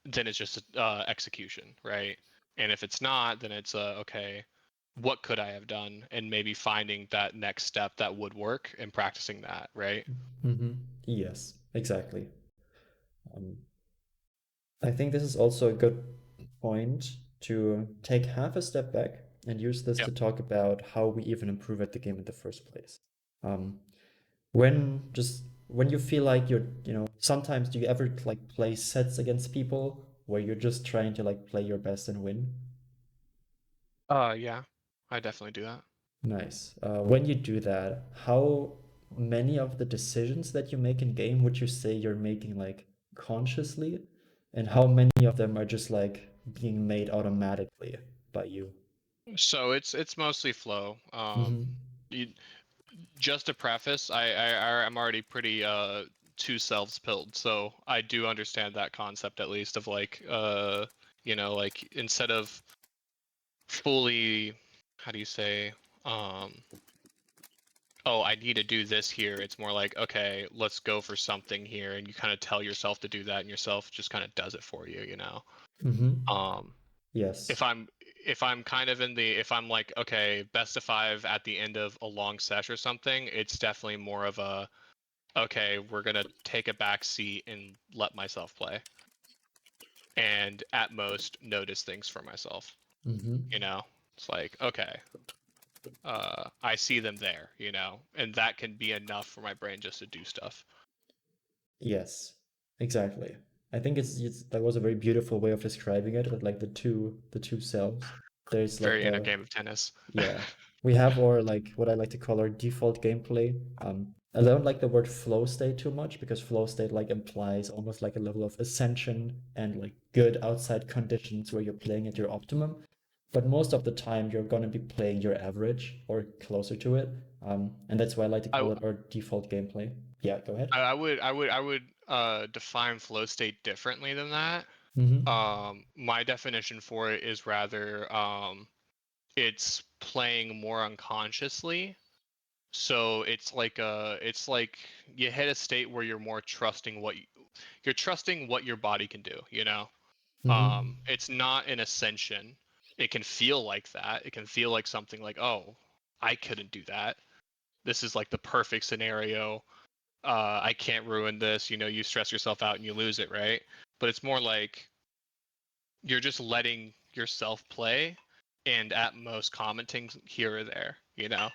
then it's just execution, right? And if it's not, then it's okay. what could I have done, and maybe finding that next step that would work and practicing that, right? Yes, exactly. Um, I think this is also a good point to take half a step back and use this to Yep. talk about how we even improve at the game in the first place. When you feel like sometimes do you ever like play sets against people where you're just trying to like play your best and win? Yeah, I definitely do that. Nice. When you do that, how many of the decisions that you make in game would you say you're making like consciously, and how many of them are just like being made automatically by you? So it's mostly flow. Mm-hmm. You, just to preface, I'm already pretty two selves pilled, so I do understand that concept at least of like like instead of fully, how do you say, um oh, I need to do this here. It's more like, okay, let's go for something here, and you kind of tell yourself to do that, and yourself just kind of does it for you, you know. Mm-hmm. Um, Yes. if I'm kind of in the if I'm like, okay, best of five at the end of a long sesh or something, it's definitely more of a, okay, we're gonna take a back seat and let myself play, and at most notice things for myself. Mm-hmm. You know, it's like, okay, I see them there, you know, and that can be enough for my brain just to do stuff. Yes. Exactly. I think that was a very beautiful way of describing it with like the two selves. There's like Very inner the game of tennis. Yeah, we have our like what I like to call our default gameplay. I don't like the word flow state too much because flow state like implies almost like a level of ascension and like good outside conditions where you're playing at your optimum. But most of the time you're gonna be playing your average or closer to it. And that's why I like to I, call it our default gameplay. Yeah, go ahead. I would define flow state differently than that. Mm-hmm. My definition for it is rather it's playing more unconsciously. So it's like you hit a state where you're more trusting you're trusting what your body can do, you know? Mm-hmm. It's not an ascension. It can feel like that. It can feel like something like, oh, I couldn't do that. This is like the perfect scenario. I can't ruin this. You know, you stress yourself out and you lose it, right? But it's more like you're just letting yourself play and at most commenting here or there, you know,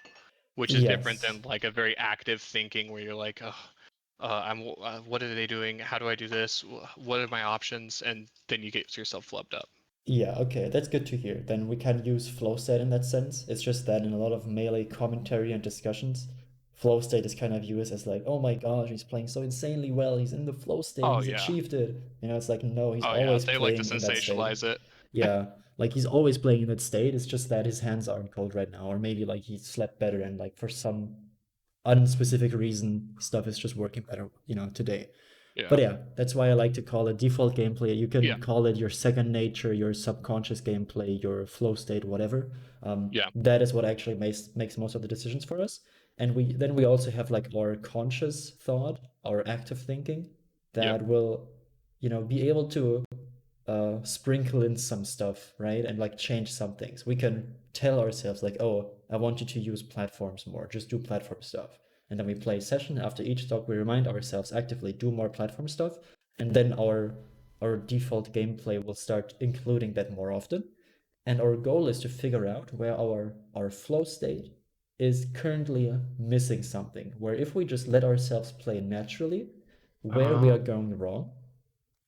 which is different Yes. than like a very active thinking where you're like, oh, what are they doing? How do I do this? What are my options? And then you get yourself flubbed up. Yeah, okay, that's good to hear. Then we can use flow state in that sense. It's just that in a lot of melee commentary and discussions, flow state is kind of used as like, oh my gosh, he's playing so insanely well. He's in the flow state. Oh He's yeah. achieved it. It's like, no, he's Oh yeah. always They like to playing in that state. sensationalize it. Yeah, like he's always playing in that state. It's just that his hands aren't cold right now, or maybe like he slept better and like for some unspecific reason, stuff is just working better, today. Yeah. But yeah, that's why I like to call it default gameplay. You can Yeah. call it your second nature, your subconscious gameplay, your flow state, whatever. Yeah. That is what actually makes most of the decisions for us. And we also have like our conscious thought, our active thinking, Yep. that will, be able to sprinkle in some stuff, right? And like change some things. We can tell ourselves like, oh, I want you to use platforms more. Just do platform stuff. And then we play a session. After each talk, we remind ourselves actively do more platform stuff. And then our default gameplay will start including that more often. And our goal is to figure out where our flow state is currently missing something. Where if we just let ourselves play naturally, where we are Um. going wrong,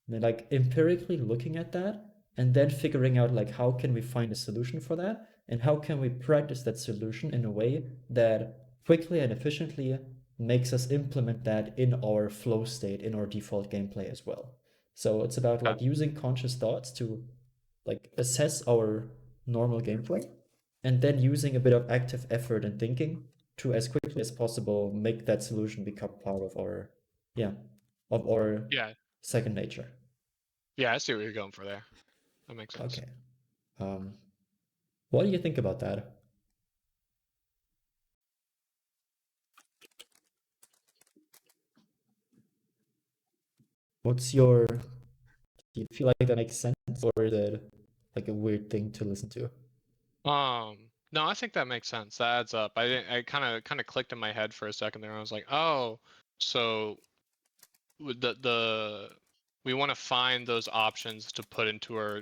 and like empirically looking at that and then figuring out like how can we find a solution for that and how can we practice that solution in a way that quickly and efficiently makes us implement that in our flow state in our default gameplay as well. So it's about uh, like using conscious thoughts to like assess our normal gameplay and then using a bit of active effort and thinking to as quickly as possible make that solution become part of our yeah of our yeah. second nature. Yeah. I see what you're going for there. That makes sense. Okay. Um, what do you think about that? Do you feel like that makes sense or is it like a weird thing to listen to? No, No, I think that makes sense. That adds up. I kind of clicked in my head for a second there. I was like, oh, so with the we want to find those options to put into our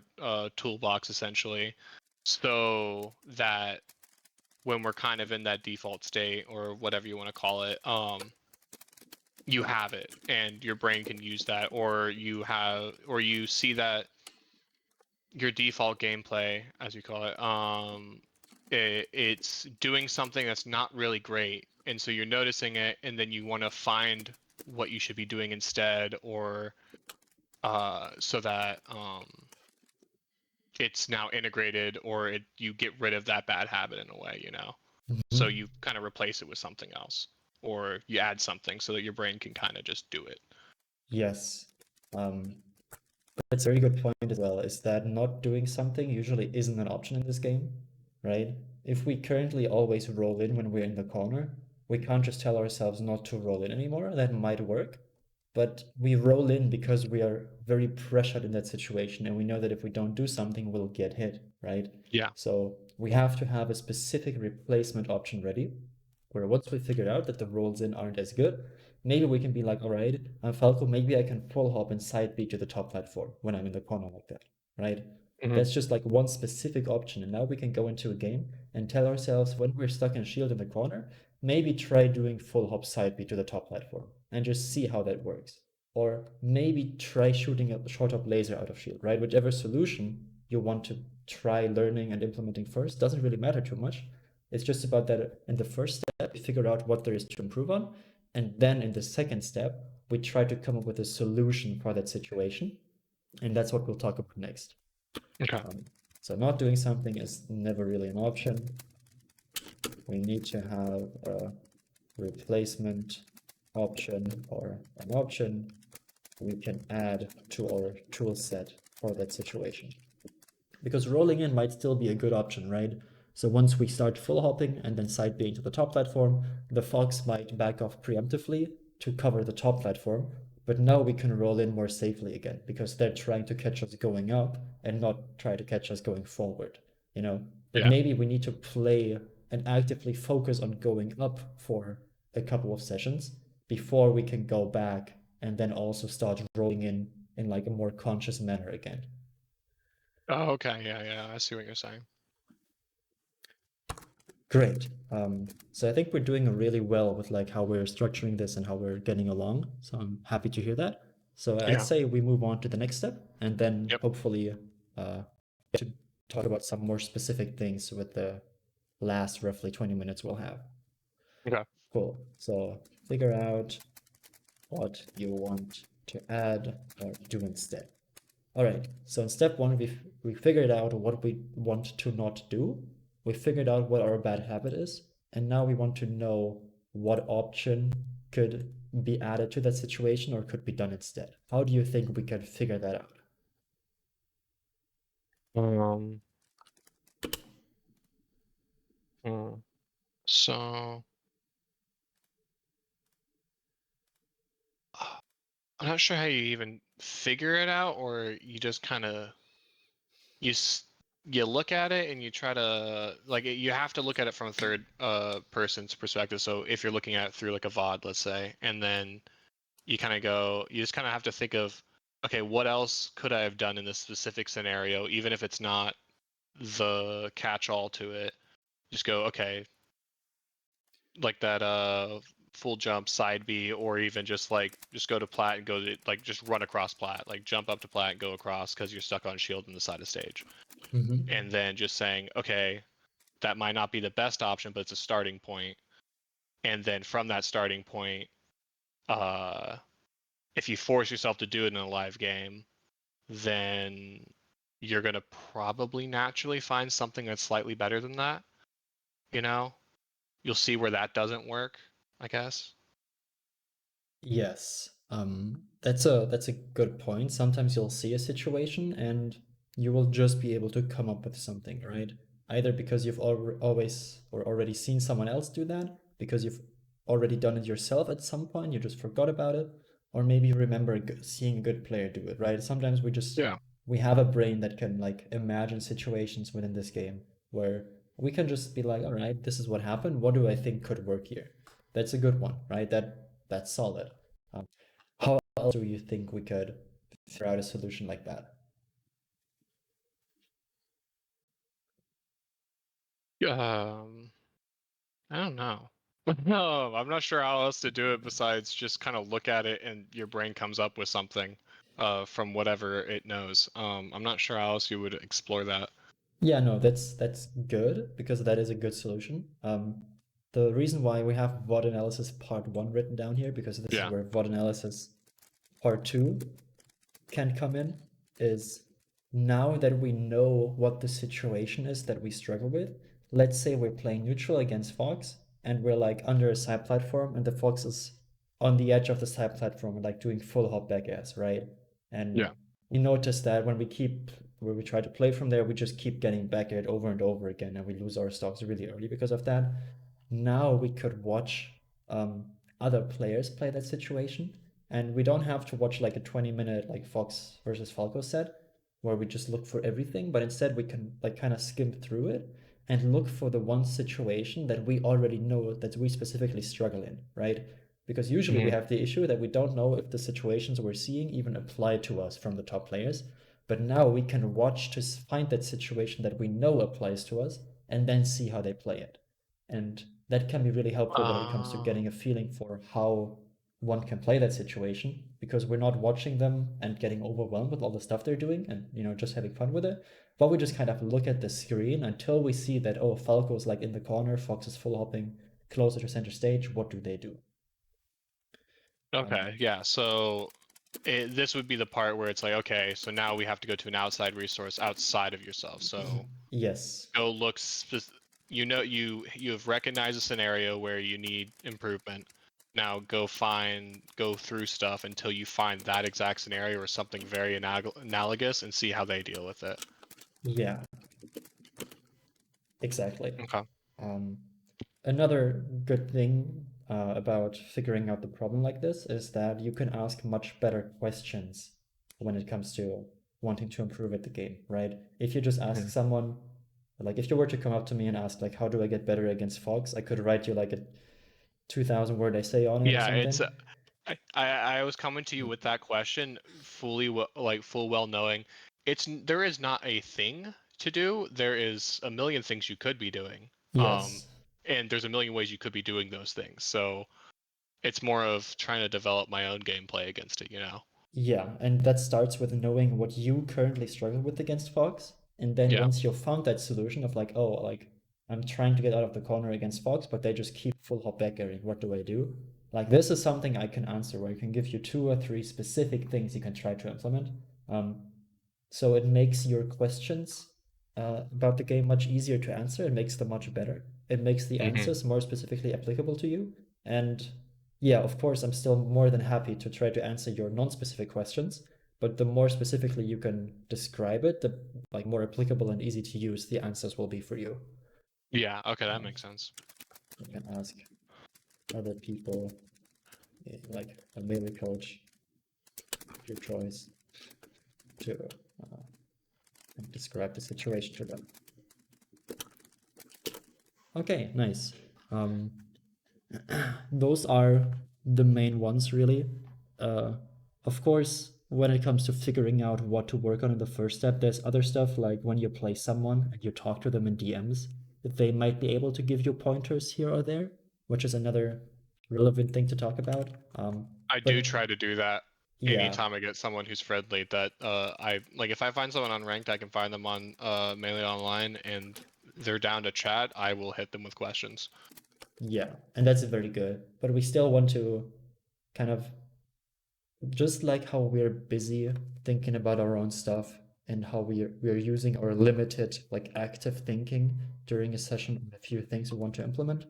toolbox essentially, so that when we're kind of in that default state or whatever you want to call it, you have it and your brain can use that, or you see that your default gameplay, as you call it, it's doing something that's not really great, and so you're noticing it, and then you want to find what you should be doing instead, or so that it's now integrated, or you get rid of that bad habit in a way, you know. So Mhm. you kind of replace it with something else, or you add something so that your brain can kind of just do it. Yes. Um, That's a very good point as well, is that not doing something usually isn't an option in this game, right? If we currently always roll in when we're in the corner, we can't just tell ourselves not to roll in anymore. That might work, but we roll in because we are very pressured in that situation and we know that if we don't do something, we'll get hit, right? Yeah. So we have to have a specific replacement option ready, where once we figure out that the rolls in aren't as good, maybe we can be like, all right, Falco, maybe I can full hop and side B to the top platform when I'm in the corner like that, right? Mm-hmm. That's just like one specific option. And now we can go into a game and tell ourselves when we're stuck in shield in the corner, maybe try doing full hop side B to the top platform and just see how that works. Or maybe try shooting a short hop laser out of shield, right? Whichever solution you want to try learning and implementing first doesn't really matter too much. It's just about that in the first step, we figure out what there is to improve on. And then in the second step, we try to come up with a solution for that situation. And that's what we'll talk about next. Okay. So not doing something is never really an option. We need to have a replacement option or an option we can add to our tool set for that situation. Because rolling in might still be a good option, right? So once we start full hopping and then side B to the top platform, the Fox might back off preemptively to cover the top platform, but now we can roll in more safely again because they're trying to catch us going up and not try to catch us going forward, you know? But Yeah. maybe we need to play and actively focus on going up for a couple of sessions before we can go back and then also start rolling in like a more conscious manner again. Oh, okay. Yeah, yeah. I see what you're saying. Great. So I think we're doing really well with like how we're structuring this and how we're getting along. So I'm happy to hear that. So I'd Yeah. say we move on to the next step and then Yep. hopefully get to talk about some more specific things with the last roughly 20 minutes we'll have. Okay. Cool. So figure out what you want to add or do instead. All right, so in step one, we figured out what we want to not do. We figured out what our bad habit is, and now we want to know what option could be added to that situation or could be done instead. How do you think we can figure that out? Um. So I'm not sure how you even figure it out, or you just kind of you you look at it and you try to you have to look at it from a third person's perspective. So if you're looking at it through like a VOD, let's say, and then you just kind of have to think of, okay, what else could I have done in this specific scenario, even if it's not the catch-all to it. Just go, okay, like that full jump side B, or even just go to plat and go to just run across plat, like jump up to plat and go across because you're stuck on shield in the side of stage. Mm-hmm. And then just saying, okay, that might not be the best option, but it's a starting point. And then from that starting point, uh, if you force yourself to do it in a live game, then you're gonna probably naturally find something that's slightly better than that. You know, you'll see where that doesn't work, I guess. Yes. That's a good point. Sometimes you'll see a situation and you will just be able to come up with something, right? Either because you've always or already seen someone else do that, because you've already done it yourself at some point, you just forgot about it, or maybe you remember seeing a good player do it, right? Sometimes Yeah. we have a brain that can like imagine situations within this game where we can just be like, all right, this is what happened. What do I think could work here? That's a good one, right? That's solid. How else do you think we could figure out a solution like that? I don't know. No, I'm not sure how else to do it besides just kind of look at it and your brain comes up with something from whatever it knows. I'm not sure how else you would explore that. Yeah, no, that's good because that is a good solution. The reason why we have VOD analysis part one written down here, because this is Yeah. where VOD analysis part two can come in, is now that we know what the situation is that we struggle with, let's say we're playing neutral against Fox and we're like under a side platform and the Fox is on the edge of the side platform, like doing full hop back ass, right? And Yeah. we notice that when we try to play from there, we just keep getting back at it over and over again and we lose our stocks really early because of that. Now we could watch um, other players play that situation, and we don't have to watch like a 20-minute like Fox versus Falco set where we just look for everything, but instead we can like kind of skim through it and look for the one situation that we already know that we specifically struggle in, right? Because usually we Hmm. have the issue that we don't know if the situations we're seeing even apply to us from the top players. But now we can watch to find that situation that we know applies to us and then see how they play it. And that can be really helpful when it comes to Uh, getting a feeling for how one can play that situation, because we're not watching them and getting overwhelmed with all the stuff they're doing and just having fun with it, but we just kind of look at the screen until we see that, oh, Falco's like in the corner, Fox is full hopping closer to center stage. What do they do? okay. Yeah. So this would be the part where it's like, okay, so now we have to go to an outside resource outside of yourself. So Yes. go look. You have recognized a scenario where you need improvement. Now go through stuff until you find that exact scenario or something very analogous and see how they deal with it. Yeah, exactly. Okay. Um, Another good thing about figuring out the problem like this is that you can ask much better questions when it comes to wanting to improve at the game, right? If you just ask Mhm. someone, like if you were to come up to me and ask, like, how do I get better against Fox? I could write you like a 2,000 word essay on it or Yeah, it's something. I was coming to you with that question fully like full well knowing there is not a thing to do. There is a million things you could be doing. Yes. And there's a million ways you could be doing those things. So it's more of trying to develop my own gameplay against it, you know? Yeah, and that starts with knowing what you currently struggle with against Fox. And then Yeah. once you've found that solution of like, oh, like I'm trying to get out of the corner against Fox, but they just keep full hop back airing. What do I do? Like this is something I can answer where I can give you 2 or 3 specific things you can try to implement. Um, so it makes your questions about the game much easier to answer. It makes them much better. It makes the Hmm. answers more specifically applicable to you. And yeah, of course, I'm still more than happy to try to answer your non-specific questions. But the more specifically you can describe it, the like more applicable and easy to use the answers will be for you. Yeah, okay, that Um, makes sense. you can ask other people, like a melee coach of your choice, to uh, describe the situation to them. Okay, nice. Um, those are the main ones, really. Uh, of course, when it comes to figuring out what to work on in the first step, there's other stuff like when you play someone and you talk to them in DMs, they might be able to give you pointers here or there, which is another relevant thing to talk about. I do But try to do that yeah, anytime I get someone who's friendly that I like if I find someone on ranked, I can find them on Melee Online and they're down to chat, I will hit them with questions. yeah, and that's very good. But we still want to kind of just like how we're busy thinking about our own stuff and how we're using our limited like active thinking during a session on a few things we want to implement,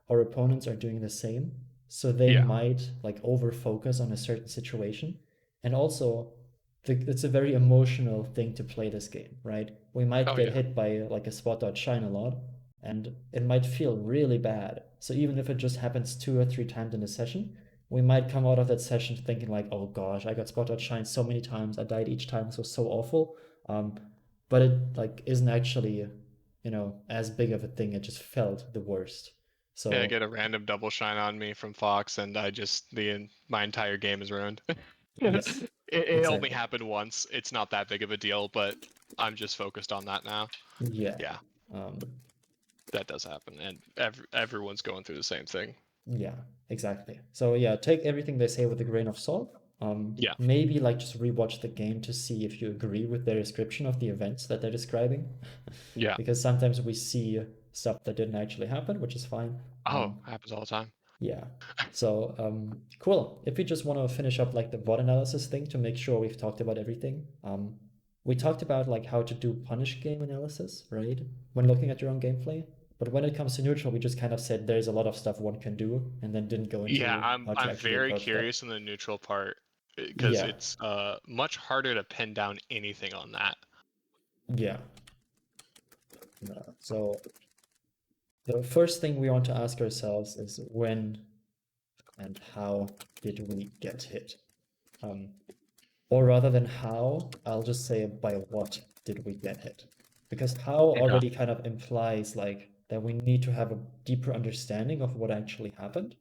our opponents are doing the same. So they Yeah. might like over focus on a certain situation. And also it's a very emotional thing to play this game, right? We might Oh get yeah. hit by like a spot dot shine a lot and it might feel really bad. So even if it just happens 2 or 3 times in a session, we might come out of that session thinking like, oh gosh, I got spot outshine so many times, I died each time, this was so awful. But it like isn't actually as big of a thing. It just felt the worst. Yeah, I So get a random double shine on me from Fox, and my entire game is ruined. yes, It only exactly. happened once. It's not that big of a deal, but I'm just focused on that now. Yeah. Yeah, Um, that does happen, and everyone's going through the same thing. yeah, exactly. So yeah, take everything they say with a grain of salt. Yeah, Maybe like just rewatch the game to see if you agree with their description of the events that they're describing. yeah. Because sometimes we see stuff that didn't actually happen, which is fine. Oh, happens all the time. Yeah. So, cool. If we just want to finish up like the VOD analysis thing to make sure we've talked about everything, we talked about like how to do punish game analysis, right? When looking at your own gameplay. But when it comes to neutral, we just kind of said there's a lot of stuff one can do and then didn't go Yeah, into I'm how to I'm actually very approach that. curious in the neutral part because Yeah. it's much harder to pin down anything on that. Yeah. So the first thing we want to ask ourselves is when and how did we get hit? Or rather than how, I'll just say by what did we get hit? Because how Okay. already kind of implies like that we need to have a deeper understanding of what actually happened.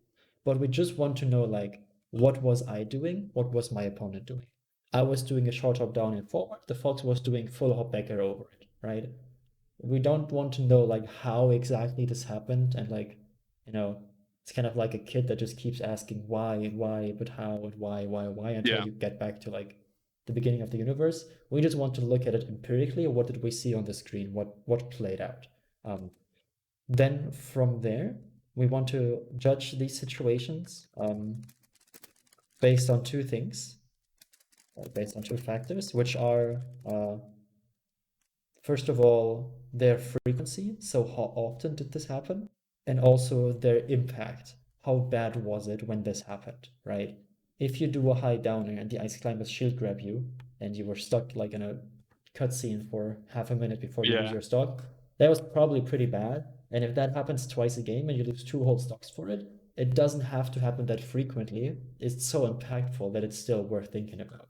But we just want to know like what was I doing? What was my opponent doing? I was doing a short hop down and forward. The Fox was doing full hop back air over it, right? We don't want to know like how exactly this happened and like, you know, it's kind of like a kid that just keeps asking why, but how, and why until Yeah. you get back to like the beginning of the universe. We just want to look at it empirically. What did we see on the screen? What played out? Then from there, we want to judge these situations based on two things, based on two factors, which are first of all, their frequency, so how often did this happen? And also their impact. How bad was it when this happened, right? If you do a high downer and the ice climbers shield grab you and you were stuck like in a cutscene for half a minute before you lose Yeah. your stock, that was probably pretty bad. And if that happens twice a game and you lose two whole stocks for it, it doesn't have to happen that frequently. It's so impactful that it's still worth thinking about.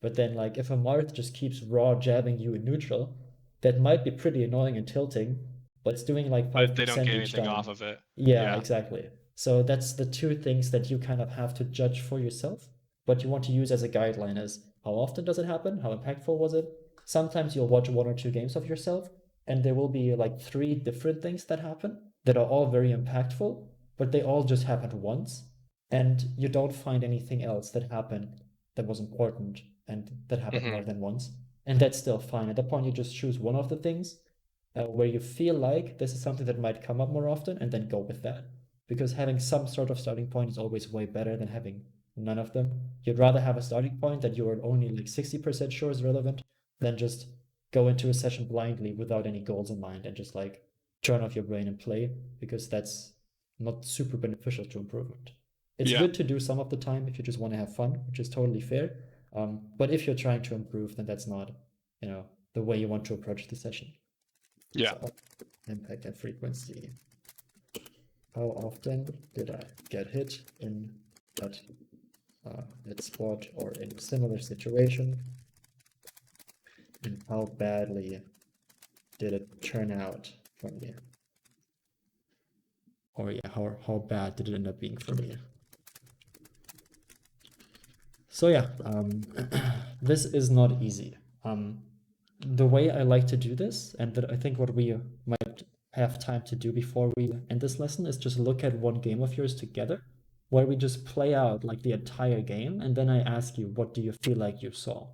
But then, like, if a Marth just keeps raw jabbing you in neutral, that might be pretty annoying and tilting, but it's doing like But they don't 5% get each anything off time. of it. Yeah, Yeah. exactly. So that's the two things that you kind of have to judge for yourself, but you want to use as a guideline as how often does it happen? How impactful was it? Sometimes you'll watch one or two games of yourself, and there will be like three different things that happen that are all very impactful, but they all just happened once, and you don't find anything else that happened that was important and that happened Hmm. more than once. And that's still fine. At that point, you just choose one of the things where you feel like this is something that might come up more often and then go with that. Because having some sort of starting point is always way better than having none of them. You'd rather have a starting point that you are only like 60% sure is relevant than just go into a session blindly without any goals in mind and just like turn off your brain and play, because that's not super beneficial to improvement. It's Yeah. good to do some of the time if you just want to have fun, which is totally fair. But if you're trying to improve, then that's not, the way you want to approach the session. Yeah. So impact and frequency. How often did I get hit in that spot or in a similar situation? And how badly did it turn out for me? Or yeah, how bad did it end up being for me? So yeah, this is not easy. The way I like to do this, and that I think what we might have time to do before we end this lesson, is just look at one game of yours together, where we just play out like the entire game, and then I ask you, what do you feel like you saw?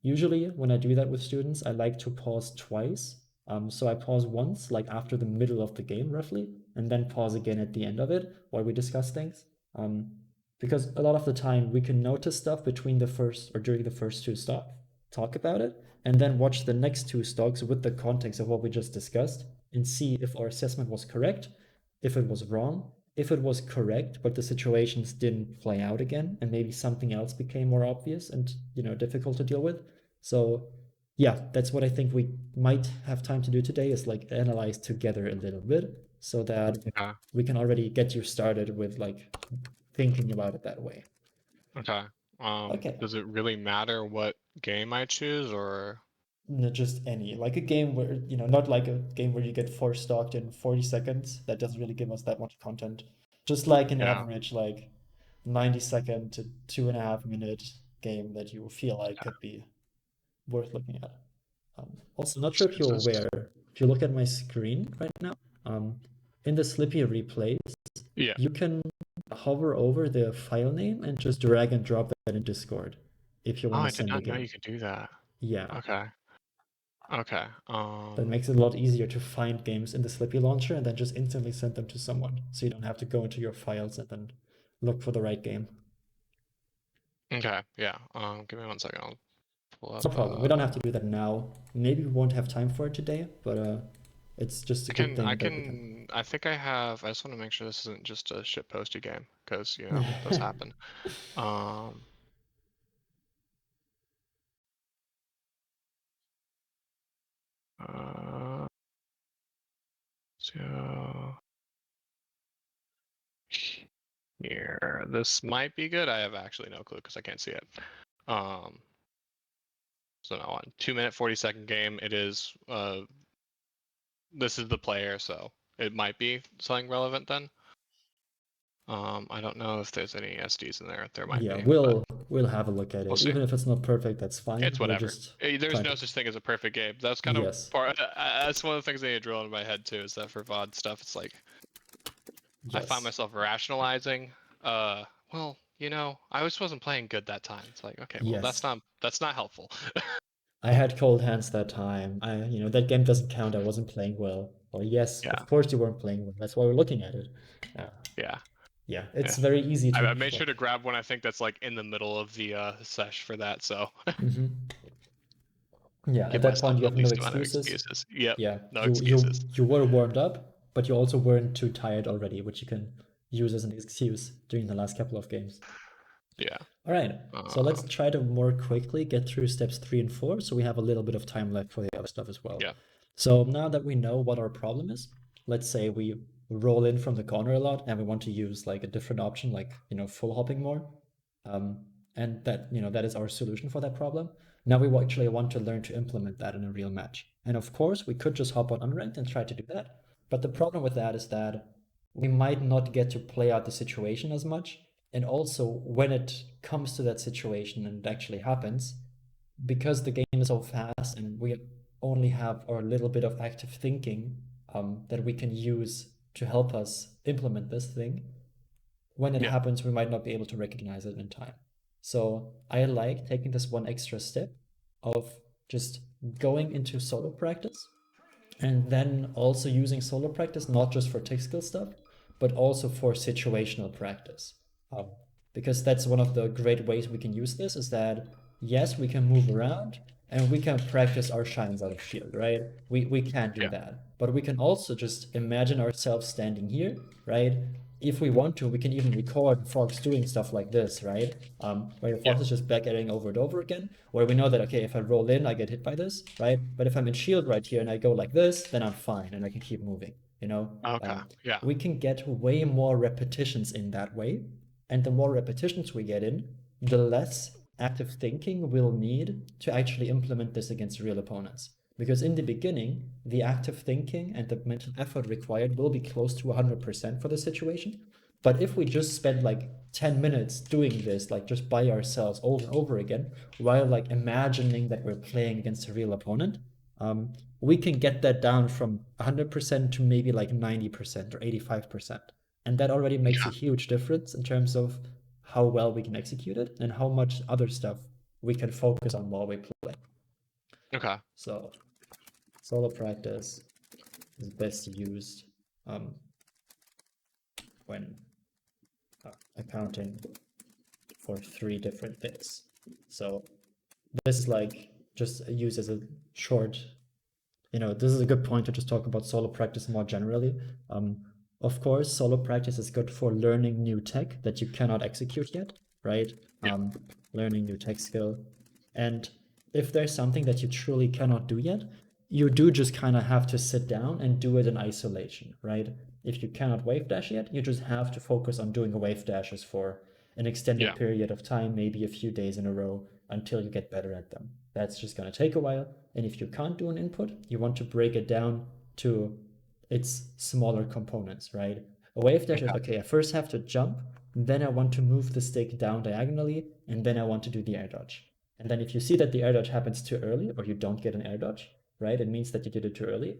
Usually, when I do that with students, I like to pause twice. So I pause once, like after the middle of the game, roughly, and then pause again at the end of it, while we discuss things. Because a lot of the time we can notice stuff between the first or during the first two stocks, talk about it, and then watch the next two stocks with the context of what we just discussed and see if our assessment was correct, if it was wrong, if it was correct, but the situations didn't play out again, and maybe something else became more obvious and difficult to deal with. So yeah, that's what I think we might have time to do today, is like analyze together a little bit so that Okay. we can already get you started with like thinking about it that way. Okay. Okay. Does it really matter what game I choose, or? Just any, like a game where, not like a game where you get four stocked in 40 seconds. That doesn't really give us that much content. Just like an Yeah. average, like 90-second to 2.5 minute game that you feel like could be worth looking at. Also, not sure if you're Excuses. aware, if you look at my screen right now, um, in the Slippy replays, Yeah. you can hover over the file name and just drag and drop that in Discord if you Oh, want to I did send a not know game. you could do that. Yeah, Okay. Okay. that makes it a lot easier to find games in the Slippy launcher and then just instantly send them to someone. So you don't have to go into your files and then look for the right game. Okay. Yeah. Give me 1 second. I'll pull No up. problem. We don't have to do that now. Maybe we won't have time for it today, but it's just a I good can. I thing that we can. can. I think I have. I just want to make sure this isn't just a shit posty game because those happen. Um. Uh. So here, this might be good. I have actually no clue because I can't see it. Um. So now on 2 minute 40-second game, it is. This is the player, so it might be something relevant then. I don't know if there's any SDs in there. There might Yeah, be, but we'll have a look at we'll it. see. Even if it's not perfect, that's fine. It's We'll whatever. just There's try no to. such thing as a perfect game. That's kind of Yes, part. That's one of the things I need to drill in my head too. Is that for VOD stuff, it's like I find yes, myself rationalizing. Well, I just wasn't playing good that time. It's like, okay, well, yes. that's not helpful. I had cold hands that time. That game doesn't count. I wasn't playing well. Well, yes, Yeah, of course you weren't playing well. That's why we're looking at it. Uh, yeah, yeah, yeah. it's very easy I to. made sure to grab one I think that's like in the middle of the sesh for that, so Mhm. Yeah, at give that myself point you the have no least amount of excuses. excuses. Yep, Yeah, no you you excuses. you were warmed up, but you also weren't too tired already, which you can use as an excuse during the last couple of games. Yeah. All right, so let's Um, try to more quickly get through steps 3 and 4, so we have a little bit of time left for the other stuff as well. yeah. So now that we know what our problem is, let's say we roll in from the corner a lot and we want to use like a different option, like full hopping more, um, and that is our solution for that problem. Now we actually want to learn to implement that in a real match, and of course we could just hop on unranked and try to do that. But the problem with that is that we might not get to play out the situation as much, and also when it comes to that situation and it actually happens, because the game is so fast and we only have our little bit of active thinking that we can use to help us implement this thing, when it Yeah. happens, we might not be able to recognize it in time. So I like taking this one extra step of just going into solo practice and then also using solo practice not just for tech skill stuff, but also for situational practice. Um, because that's one of the great ways we can use this is that yes, we can move around and we can practice our shines out of shield, right? We can do Yeah. that, but we can also just imagine ourselves standing here, right? If we want to, we can even record Fox doing stuff like this, right? Where Yeah. Fox is just back adding over and over again, where we know that, okay, if I roll in, I get hit by this, right? But if I'm in shield right here and I go like this, then I'm fine and I can keep moving, you know? Okay. Yeah. We can get way more repetitions in that way. And the more repetitions we get in, the less active thinking we'll need to actually implement this against real opponents. Because in the beginning, the active thinking and the mental effort required will be close to 100% for the situation. But if we just spend like 10 minutes doing this, like just by ourselves over and over again, while like imagining that we're playing against a real opponent, we can get that down from 100% to maybe like 90% or 85%. And that already makes a Yeah. huge difference in terms of how well we can execute it and how much other stuff we can focus on while we play. Okay. So solo practice is best used when accounting for 3 different bits. So this is like just used as a short, this is a good point to just talk about solo practice more generally. Of course, solo practice is good for learning new tech that you cannot execute yet, right? Yeah. Learning new tech skill. And if there's something that you truly cannot do yet, you do just kind of have to sit down and do it in isolation, right? If you cannot wave dash yet, you just have to focus on doing wave dashes for an extended Yeah. period of time, maybe a few days in a row, until you get better at them. That's just going to take a while, And if you can't do an input, you want to break it down to its smaller components, right? A wave dash is, okay, I first have to jump, then I want to move the stick down diagonally, and then I want to do the air dodge. And then if you see that the air dodge happens too early, or you don't get an air dodge, right, it means that you did it too early.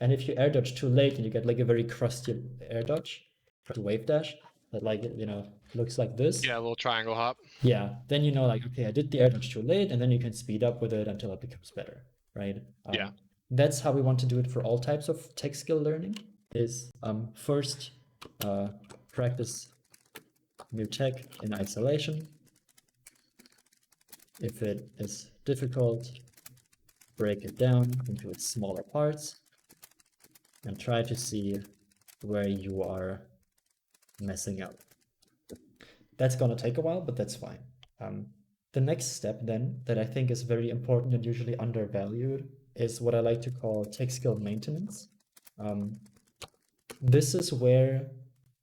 And if you air dodge too late and you get like a very crusty air dodge, wave dash, that like, you know, looks like this. Yeah, a little triangle hop. Yeah, then you know, like, okay, I did the air dodge too late, and then you can speed up with it until it becomes better, right? Yeah. That's how we want to do it for all types of tech skill learning, is first practice new tech in isolation. If it is difficult, break it down into its smaller parts and try to see where you are messing up. That's gonna take a while, but that's fine. The next step then that I think is very important and usually undervalued is what I like to call tech skill maintenance. This is where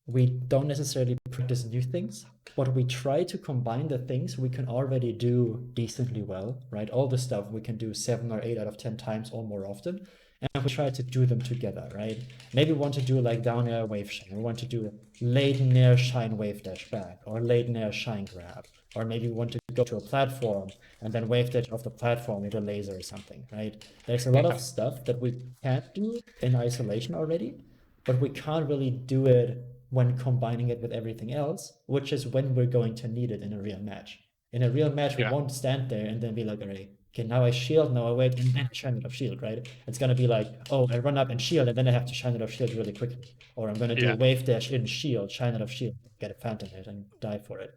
we don't necessarily practice new things, but we try to combine the things we can already do decently well, right? All the stuff we can do 7 or 8 out of 10 times or more often, and we try to do them together, right? Maybe we want to do like down air wave shine, we want to do late air shine wave dash back, or late air shine grab, or maybe we want to go to a platform and then wave dash off the platform with a laser or something, right? There's a lot of stuff that we can't do in isolation already, but we can't really do it when combining it with everything else, which is when we're going to need it in a real match. In a real match, we won't stand there and then be like, all right, okay, now I shield, now I wait, and then I shine it off shield, right? It's gonna be like, oh, I run up and shield, and then I have to shine it off shield really quickly. Or I'm gonna do a wave dash in shield, shine it off shield, get a phantom hit, and die for it.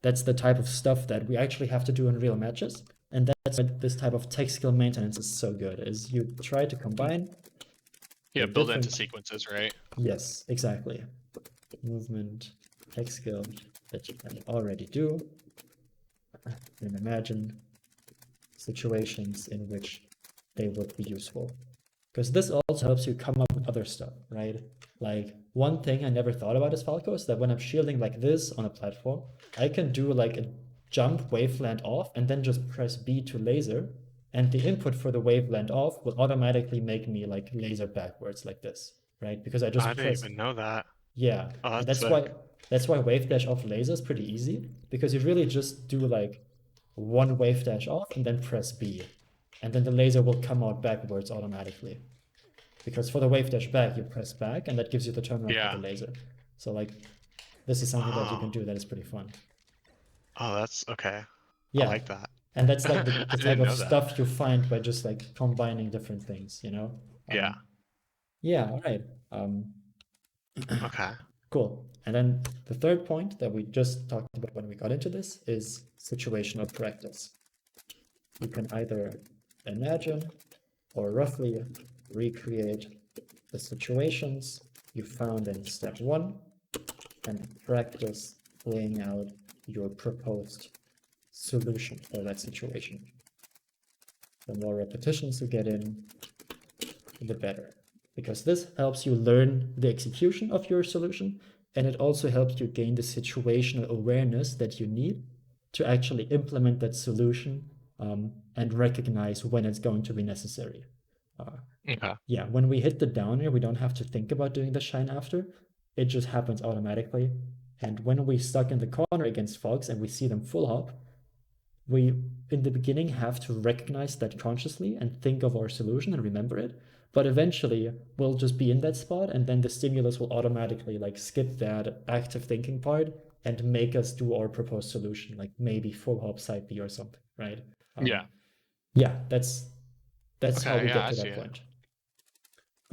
That's the type of stuff that we actually have to do in real matches. And that's why this type of tech skill maintenance is so good, is you try to combine. Yeah, build it into sequences, right? Yes, exactly. Movement, tech skill that you can already do. And imagine situations in which they would be useful. Because this also helps you come up with other stuff, right? Like one thing I never thought about as Falco is that when I'm shielding like this on a platform, I can do like a jump waveland off and then just press B to laser, and the input for the waveland off will automatically make me like laser backwards like this, right? Because I just I didn't even know that. Yeah, oh, and that's why wave dash off laser is pretty easy, because you really just do like one wave dash off and then press B, and then the laser will come out backwards automatically. Because for the wave dash back, you press back, and that gives you the turnaround for the laser. So like, this is something that you can do that is pretty fun. Oh, that's okay. Yeah, I like that. And that's like the type of stuff that. you find by just like combining different things, you know? Yeah. Yeah, all right. Okay. Cool. And then the third point that we just talked about when we got into this is situational practice. You can either imagine or roughly recreate the situations you found in step 1 and practice playing out your proposed solution for that situation. The more repetitions you get in, the better. Because this helps you learn the execution of your solution, and it also helps you gain the situational awareness that you need to actually implement that solution and recognize when it's going to be necessary. Okay. Yeah, when we hit the down air, we don't have to think about doing the shine after. It just happens automatically. And when we stuck in the corner against Fox and we see them full hop, we, in the beginning, have to recognize that consciously and think of our solution and remember it. But eventually, we'll just be in that spot, and then the stimulus will automatically like skip that active thinking part and make us do our proposed solution, like maybe full hop side B or something, right? Yeah. Yeah, that's Okay, how we yeah, get I to see that it. point.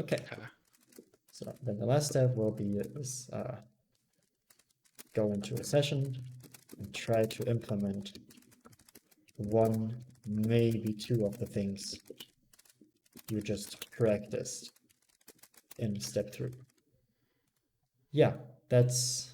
Okay. Okay. So then the last step will be is go into a session and try to implement 1, maybe 2 of the things you just practiced in step 3. Yeah, that's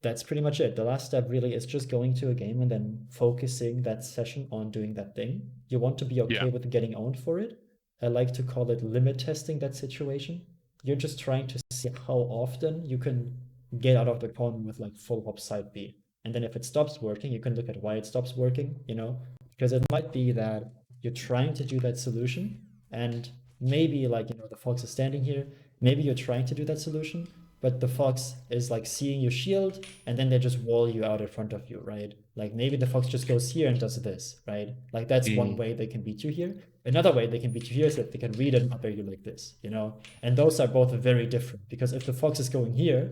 pretty much it. The last step really is just going to a game and then focusing that session on doing that thing. You want to be okay with getting owned for it. I like to call it limit testing that situation. You're just trying to see how often you can get out of the corner with like full hop side B. And then if it stops working, you can look at why it stops working, you know? Because it might be that you're trying to do that solution, and maybe like, you know, the fox is standing here, maybe you're trying to do that solution, but the fox is like seeing your shield, and then they just wall you out in front of you, right? Like maybe the fox just goes here and does this, right? Like that's one way they can beat you here. Another way they can beat you here is that they can read and upper you like this, you know? And those are both very different, because if the fox is going here,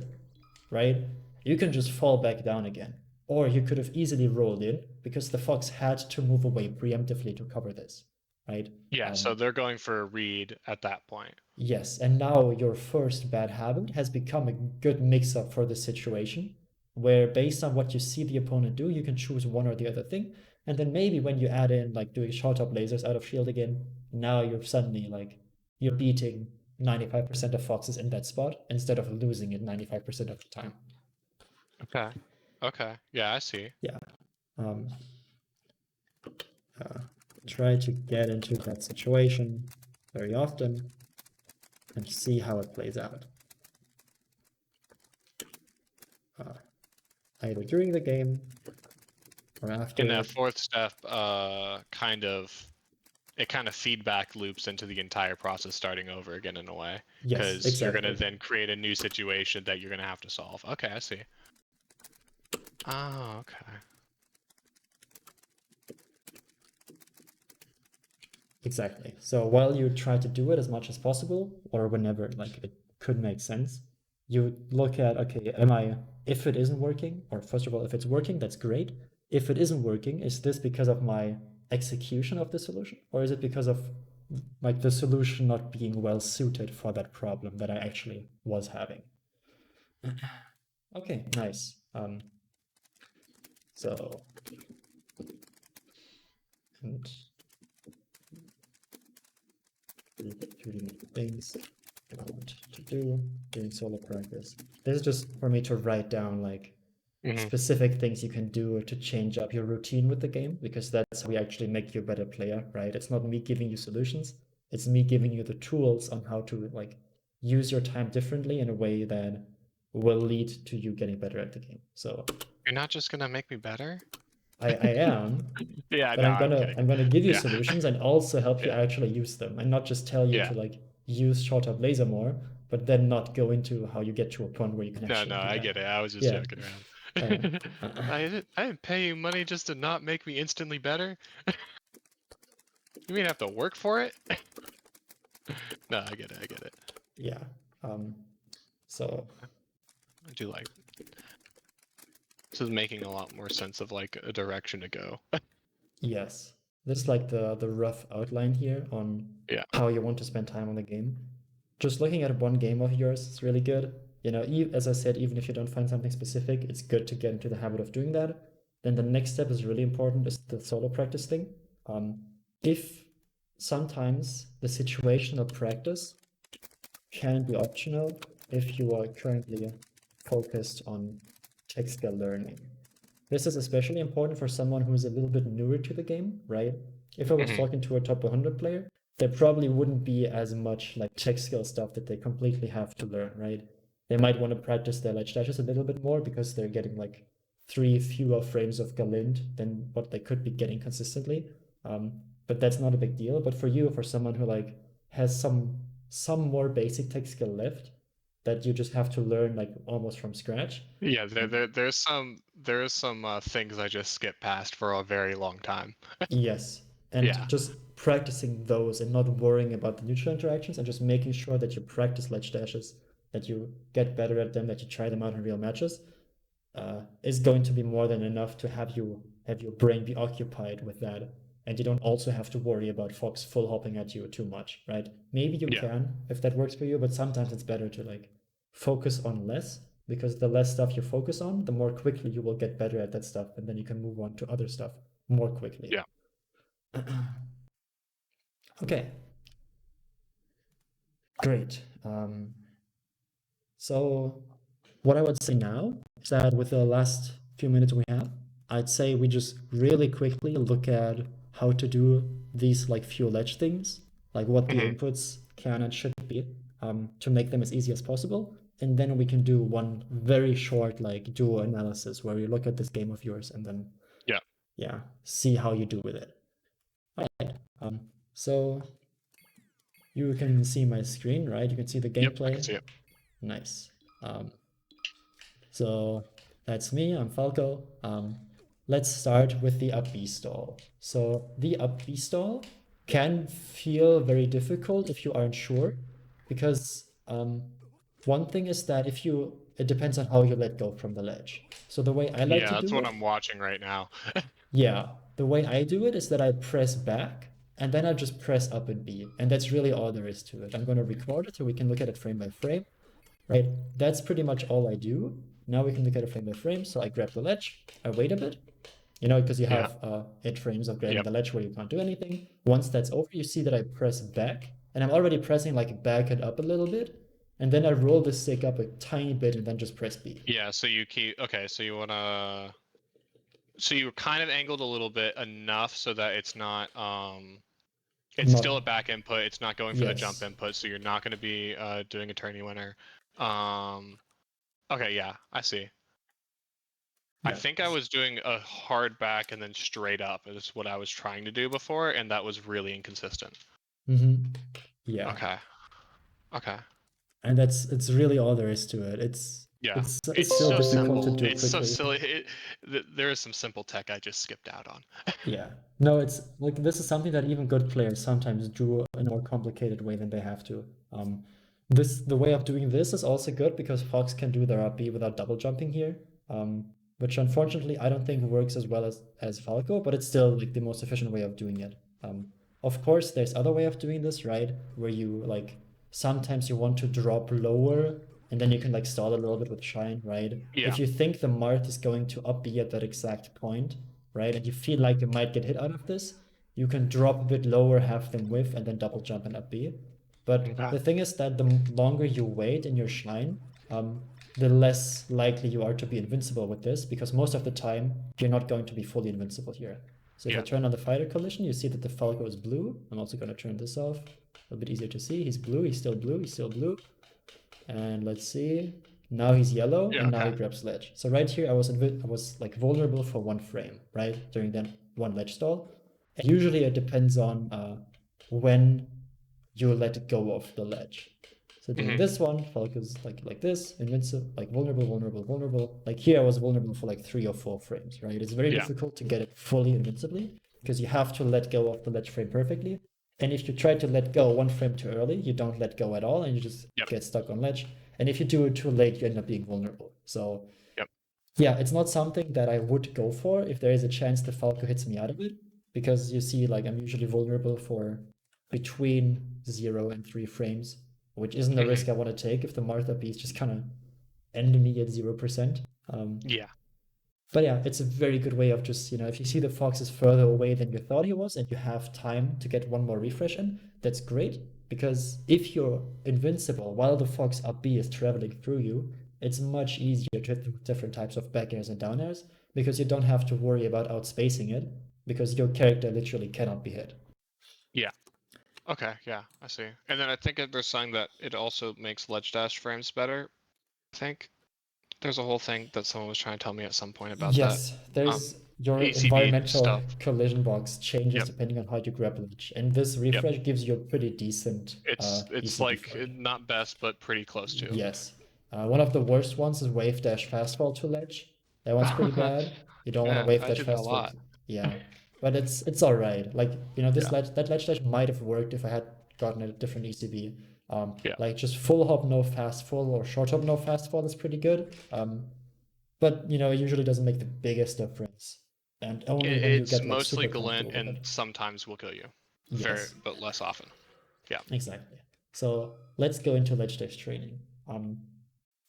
right, you can just fall back down again. Or you could have easily rolled in, because the fox had to move away preemptively to cover this, right? Yeah, so they're going for a read at that point. Yes, and now your first bad habit has become a good mix-up for the situation, where based on what you see the opponent do, you can choose one or the other thing. And then maybe when you add in like doing short up lasers out of shield again, now you're suddenly like you're beating 95% of foxes in that spot instead of losing it 95% of the time. Okay. Okay. Yeah, I see. Yeah. Try to get into that situation very often and see how it plays out. Either during the game or after. In that fourth step, kind of feedback loops into the entire process starting over again in a way. Yes, Because exactly. you're going to then create a new situation that you're going to have to solve. Okay, I see. Oh, okay. Exactly. So while you try to do it as much as possible, or whenever like it could make sense, you look at, okay, if it isn't working, or first of all, if it's working, that's great. If it isn't working, is this because of my execution of the solution, or is it because of like the solution not being well suited for that problem that I actually was having? Okay, nice. So, and really many things I want to do during solo practice. This is just for me to write down like specific things you can do to change up your routine with the game, because that's how we actually make you a better player, right? It's not me giving you solutions, it's me giving you the tools on how to like use your time differently in a way that will lead to you getting better at the game. So you're not just gonna make me better? I am. Yeah, but no, I'm gonna give you yeah. solutions and also help you actually use them, and not just tell you to like use short up laser more, but then not go into how you get to a point where you can actually No, do I that. get it. I was just joking around. Uh, I didn't pay you money just to not make me instantly better. You mean I have to work for it? No, I get it. Yeah. So I do like. This is making a lot more sense of like a direction to go. yes, this is like the rough outline here on how you want to spend time on the game. Just looking at one game of yours is really good. You know, as I said, even if you don't find something specific, it's good to get into the habit of doing that. Then the next step is really important, is the solo practice thing. If sometimes the situational practice can be optional if you are currently focused on tech skill learning. This is especially important for someone who is a little bit newer to the game, right? If I was talking to a top 100 player, there probably wouldn't be as much like tech skill stuff that they completely have to learn, right? They might want to practice their ledge dashes a little bit more because they're getting like 3 fewer frames of Galind than what they could be getting consistently. But that's not a big deal. But for you, for someone who like has some more basic tech skill left that you just have to learn like almost from scratch. Yeah, there's some things I just skipped past for a very long time. Yes, and just practicing those and not worrying about the neutral interactions, and just making sure that you practice ledge dashes, that you get better at them, that you try them out in real matches, is going to be more than enough to have your brain be occupied with that, and you don't also have to worry about Fox full hopping at you too much, right? Maybe you can if that works for you, but sometimes it's better to like focus on less, because the less stuff you focus on, the more quickly you will get better at that stuff, and then you can move on to other stuff more quickly. Yeah. Okay. Great. So what I would say now is that with the last few minutes we have, I'd say we just really quickly look at how to do these like few ledge things, like what the inputs can and should be, to make them as easy as possible. And then we can do one very short like duo analysis where you look at this game of yours and then see how you do with it. All right. So you can see my screen, right? You can see the Yep, I gameplay. can see it. Nice. So that's me, I'm Falco. Let's start with the up B stall. So the up B stall can feel very difficult if you aren't sure, because one thing is that it depends on how you let go from the ledge. So the way I like Yeah, to that's do what it, I'm watching right now. yeah, the way I do it is that I press back and then I just press up and B. And that's really all there is to it. I'm going to record it so we can look at it frame by frame, right? That's pretty much all I do. Now we can look at it frame by frame. So I grab the ledge, I wait a bit, because you Yeah. have 8 frames of grabbing Yep. the ledge where you can't do anything. Once that's over, you see that I press back and I'm already pressing like back and up a little bit. And then I roll the stick up a tiny bit and then just press B. Yeah, so you keep okay, so you're kind of angled a little bit enough so that it's not it's Not, still a back input, it's not going for the jump yes. input, so you're not going to be doing a tourney winner. Okay, yeah, I see. I Yeah. think I was doing a hard back and then straight up is what I was trying to do before, and that was really inconsistent. Yeah. Okay. Okay. And it's really all there is to it. Yeah. It's It's so so difficult to simple. do It's so quickly. silly. There is some simple tech I just skipped out on. Yeah. No, it's like this is something that even good players sometimes do in a more complicated way than they have to. The way of doing this is also good because Fox can do their RP without double jumping here, which unfortunately I don't think works as well as Falco, but it's still like the most efficient way of doing it. Of course, there's other way of doing this, right? Where you like sometimes you want to drop lower and then you can like stall a little bit with shine, right? Yeah. If you think the Marth is going to up B at that exact point, right, and you feel like you might get hit out of this, you can drop a bit lower, have them whiff, and then double jump and up B. But Okay. the thing is that the longer you wait in your shine, the less likely you are to be invincible with this, because most of the time you're not going to be fully invincible here. So if I Yeah. turn on the fighter collision, you see that the Falco is blue. I'm also going to turn this off. A little bit easier to see. He's blue, he's still blue, he's still blue. And let's see. Now he's yellow, Yeah. and now he Okay. grabs ledge. So right here, I was like vulnerable for 1 frame, right, during that one ledge stall. And usually it depends on when you let go of the ledge. So during this one, Falco's like this, invincible, like vulnerable, vulnerable, vulnerable. Like here, I was vulnerable for like 3 or 4 frames, right? It's very Yeah. difficult to get it fully invincibly because you have to let go of the ledge frame perfectly. And if you try to let go 1 frame too early, you don't let go at all, and you just Yep. get stuck on ledge. And if you do it too late, you end up being vulnerable. So Yep. yeah, it's not something that I would go for if there is a chance the Falco hits me out of it, because you see, like I'm usually vulnerable for between 0 and 3 frames, which isn't a risk I want to take if the Martha piece just kind of end me at 0%. Yeah. But yeah, it's a very good way of just, if you see the fox is further away than you thought he was and you have time to get one more refresh in, that's great. Because if you're invincible while the fox up B is traveling through you, it's much easier to hit different types of back airs and down airs because you don't have to worry about outspacing it because your character literally cannot be hit. Yeah. Okay. Yeah, I see. And then I think there's something that it also makes ledge dash frames better. I think there's a whole thing that someone was trying to tell me at some point about that. Yes, there's your ACB environmental stuff. collision box changes Yep. depending on how you grab ledge, and this refresh gives you a pretty decent It's ECB like fight. not best, but pretty close to. Yes. One of the worst ones is wave dash fastfall to ledge. That one's pretty bad. You don't want to Yeah, wave I dash did that a fastfall. lot. Yeah, but it's all right. Like this Yeah. ledge dash might have worked if I had gotten a different ECB. Yeah. Like just full hop no fast fall or short hop no fast fall is pretty good. But it usually doesn't make the biggest difference, and only when you It's get like mostly super glint comfortable with and it. sometimes will kill you. Yes, But less often. Yeah. exactly. So let's go into ledge dash training.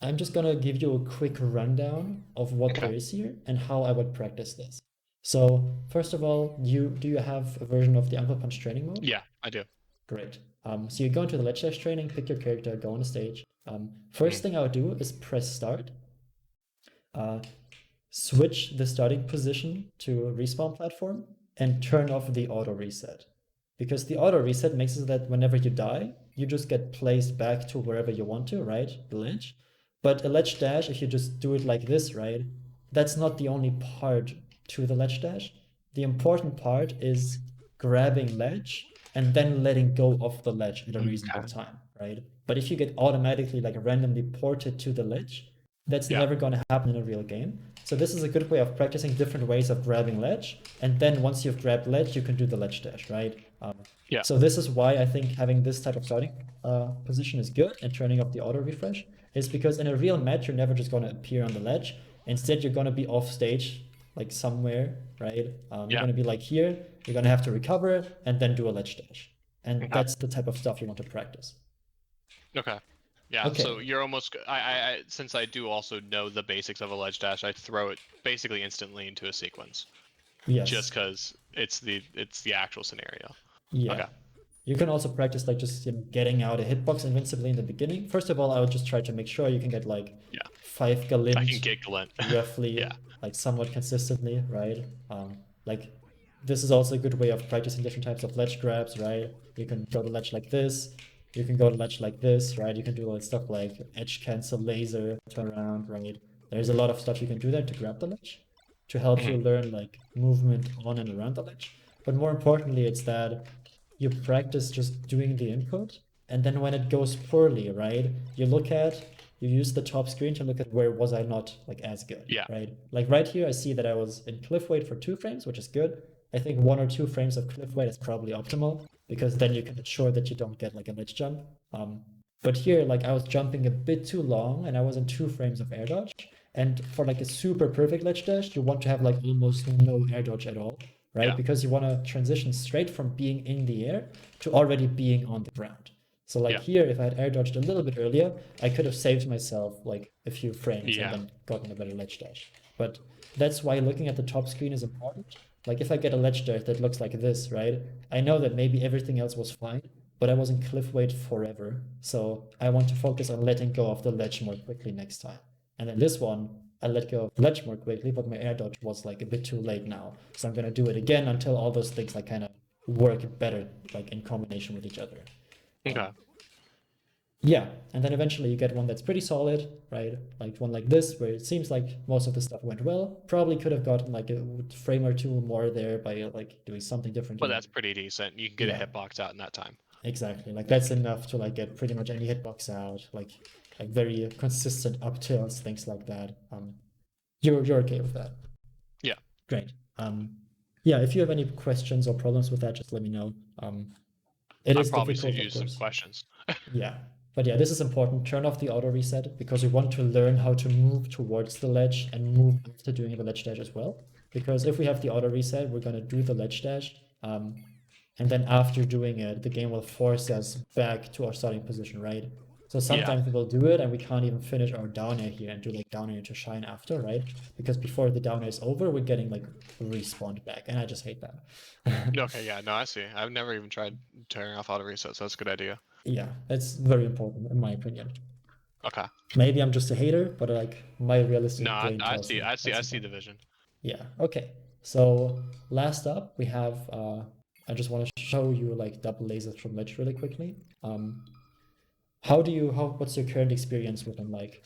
I'm just gonna give you a quick rundown of what Okay. there is here and how I would practice this. So first of all, do you have a version of the Uncle Punch training mode? Yeah, I do. Great. So you go into the ledge dash training, pick your character, go on the stage. First thing I would do is press start. Switch the starting position to respawn platform and turn off the auto reset. Because the auto reset makes it that whenever you die, you just get placed back to wherever you want to, right? The ledge. But a ledge dash, if you just do it like this, right? That's not the only part to the ledge dash. The important part is grabbing ledge and then letting go of the ledge at a reasonable Okay. time, right? But if you get automatically like randomly ported to the ledge, that's Yeah. never going to happen in a real game. So this is a good way of practicing different ways of grabbing ledge, and then once you've grabbed ledge, you can do the ledge dash, right? Yeah. So this is why I think having this type of starting position is good, and turning off the auto refresh is because in a real match you're never just going to appear on the ledge. Instead, you're going to be off stage, like somewhere, right? You're Yeah. going to be like here. You're going to have to recover and then do a ledge dash, and Okay. that's the type of stuff you want to practice. Okay. Yeah, Okay. so you're almost I since I do also know the basics of a ledge dash, I throw it basically instantly into a sequence. Yes. Just because it's the actual scenario. Yeah. Okay. You can also practice like just getting out a hitbox invincibly in the beginning. First of all, I would just try to make sure you can get like 5 I galint can get glint. roughly, Yeah. like somewhat consistently, right? Like this is also a good way of practicing different types of ledge grabs, right? You can go to ledge like this, you can go to ledge like this, right? You can do all that stuff like edge cancel, laser, turn around, right? There's a lot of stuff you can do there to grab the ledge, to help you learn like movement on and around the ledge. But more importantly, it's that you practice just doing the input, and then when it goes poorly, right? You use the top screen to look at where was I not like as good, Yeah. right? Like right here, I see that I was in cliff weight for 2 frames, which is good. I think 1 or 2 frames of cliff weight is probably optimal, because then you can ensure that you don't get like a ledge jump. But here, like I was jumping a bit too long, and I was in 2 frames of air dodge. And for like a super perfect ledge dash, you want to have like almost no air dodge at all, right? Yeah. Because you want to transition straight from being in the air to already being on the ground. So like here, if I had air dodged a little bit earlier, I could have saved myself like a few frames and then gotten a better ledge dash. But that's why looking at the top screen is important. Like if I get a ledge dash that looks like this, right? I know that maybe everything else was fine, but I was in cliff weight forever. So I want to focus on letting go of the ledge more quickly next time. And then this one, I let go of the ledge more quickly, but my air dodge was like a bit too late now. So I'm gonna do it again until all those things like kind of work better, like in combination with each other. Okay. Yeah, and then eventually you get one that's pretty solid, right? Like one like this, where it seems like most of the stuff went well. Probably could have gotten like a frame or 2 more there by like doing something differently. But that's pretty decent. You can get a hitbox out in that time. Exactly. Like that's enough to like get pretty much any hitbox out, like very consistent up tilts, things like that. You're okay with that? Yeah. Great. Yeah, if you have any questions or problems with that, just let me know. It is probably difficult, should of use some course. questions. Yeah, but yeah, this is important. Turn off the auto reset because we want to learn how to move towards the ledge and move after doing the ledge dash as well. Because if we have the auto reset, we're gonna do the ledge dash, and then after doing it, the game will force us back to our starting position, right? So sometimes we'll do it and we can't even finish our down air here and do like down air to shine after, right? Because before the down air is over, we're getting like respawned back, and I just hate that. Okay, yeah, no, I see. I've never even tried turning off auto reset, so that's a good idea. Yeah, it's very important in my opinion. Okay. Maybe I'm just a hater, but like my realistic brain I tells me see that's the important. vision. Yeah. Okay. So last up, we have. I just want to show you like double lasers from ledge really quickly. What's your current experience with them like?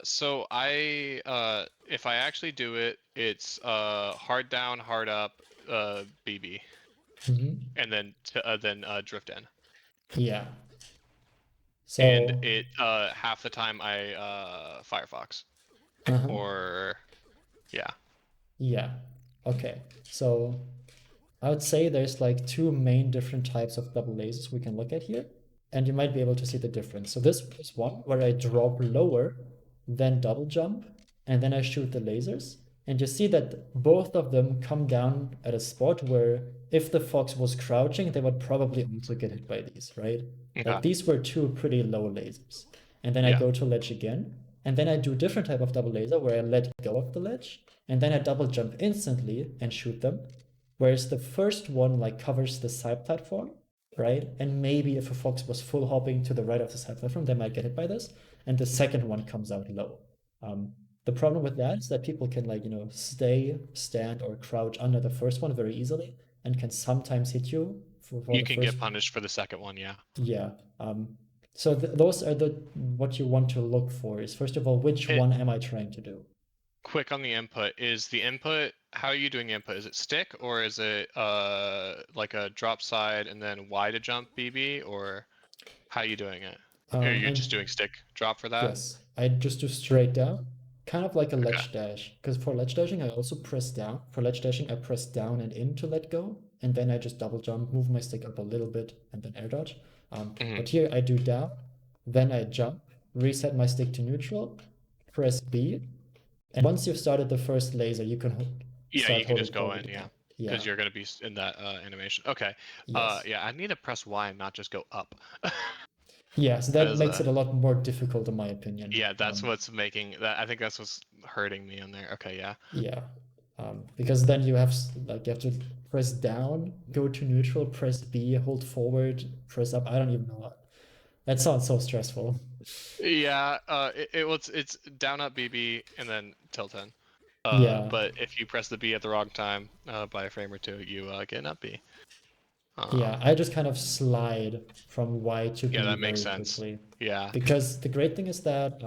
So if I actually do it, it's hard down, hard up, BB, and then drift in. Yeah. So And it half the time I Firefox. Or yeah. Yeah. Okay. So I would say there's like 2 main different types of double lasers we can look at here, and you might be able to see the difference. So this is one where I drop lower, then double jump, and then I shoot the lasers. And you see that both of them come down at a spot where if the fox was crouching, they would probably also get hit by these, right? Okay. Like these were 2 pretty low lasers. And then I go to ledge again, and then I do a different type of double laser where I let go of the ledge, and then I double jump instantly and shoot them. Whereas the first one like covers the side platform, right? And maybe if a fox was full hopping to the right of the side platform, they might get hit by this. And the second one comes out low. The problem with that is that people can like, stay, stand, or crouch under the first one very easily and can sometimes hit you for you can get punished for the second one, yeah. Yeah. So those are what you want to look for is first of all, which one am I trying to do? Quick on the input. Is the input how are you doing input? Is it stick or is it like a drop side and then Y to jump BB, or how are you doing it? Or you're just doing stick drop for that? Yes, I just do straight down, kind of like a Okay. ledge dash. Because for ledge dashing, I also press down. For ledge dashing, I press down and in to let go, and then I just double jump, move my stick up a little bit, and then air dodge. Hmm. But here I do down, then I jump, reset my stick to neutral, press B, and once you've started the first laser, you can Yeah, start you can holding just go forward in, yeah, again. Yeah. because you're gonna be in that animation. Okay. Yes. Yeah, I need to press Y and not just go up. Yeah. So that As makes it a lot more difficult, in my opinion. yeah, that's what's making that. I think that's what's hurting me on there. Okay, yeah. Yeah, because then you have like you have to press down, go to neutral, press B, hold forward, press up. I don't even know what. That sounds so stressful. Yeah, it's down up BB and then tilt 10. Yeah, But if you press the B at the wrong time, by a frame or two, you get an up B. yeah. Um, I just kind of slide from Y to yeah, B that makes very sense. quickly Yeah. because the great thing is that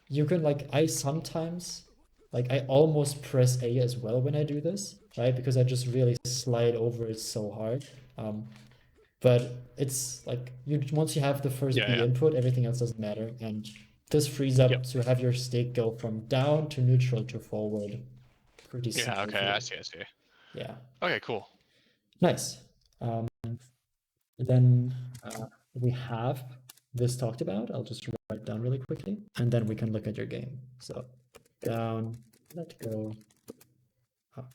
you can like I sometimes like I almost press A as well when I do this, right? Because I just really slide over it so hard. Um, but it's like you once you have the first Yeah, B yeah. input, everything else doesn't matter, and this frees up Yep. to have your stick go from down to neutral to forward pretty Yeah, okay, I smoothly. see, I see. Yeah, Okay, cool. nice. Then we have this talked about. I'll just write it down really quickly, and then we can look at your game. So down, let go, up,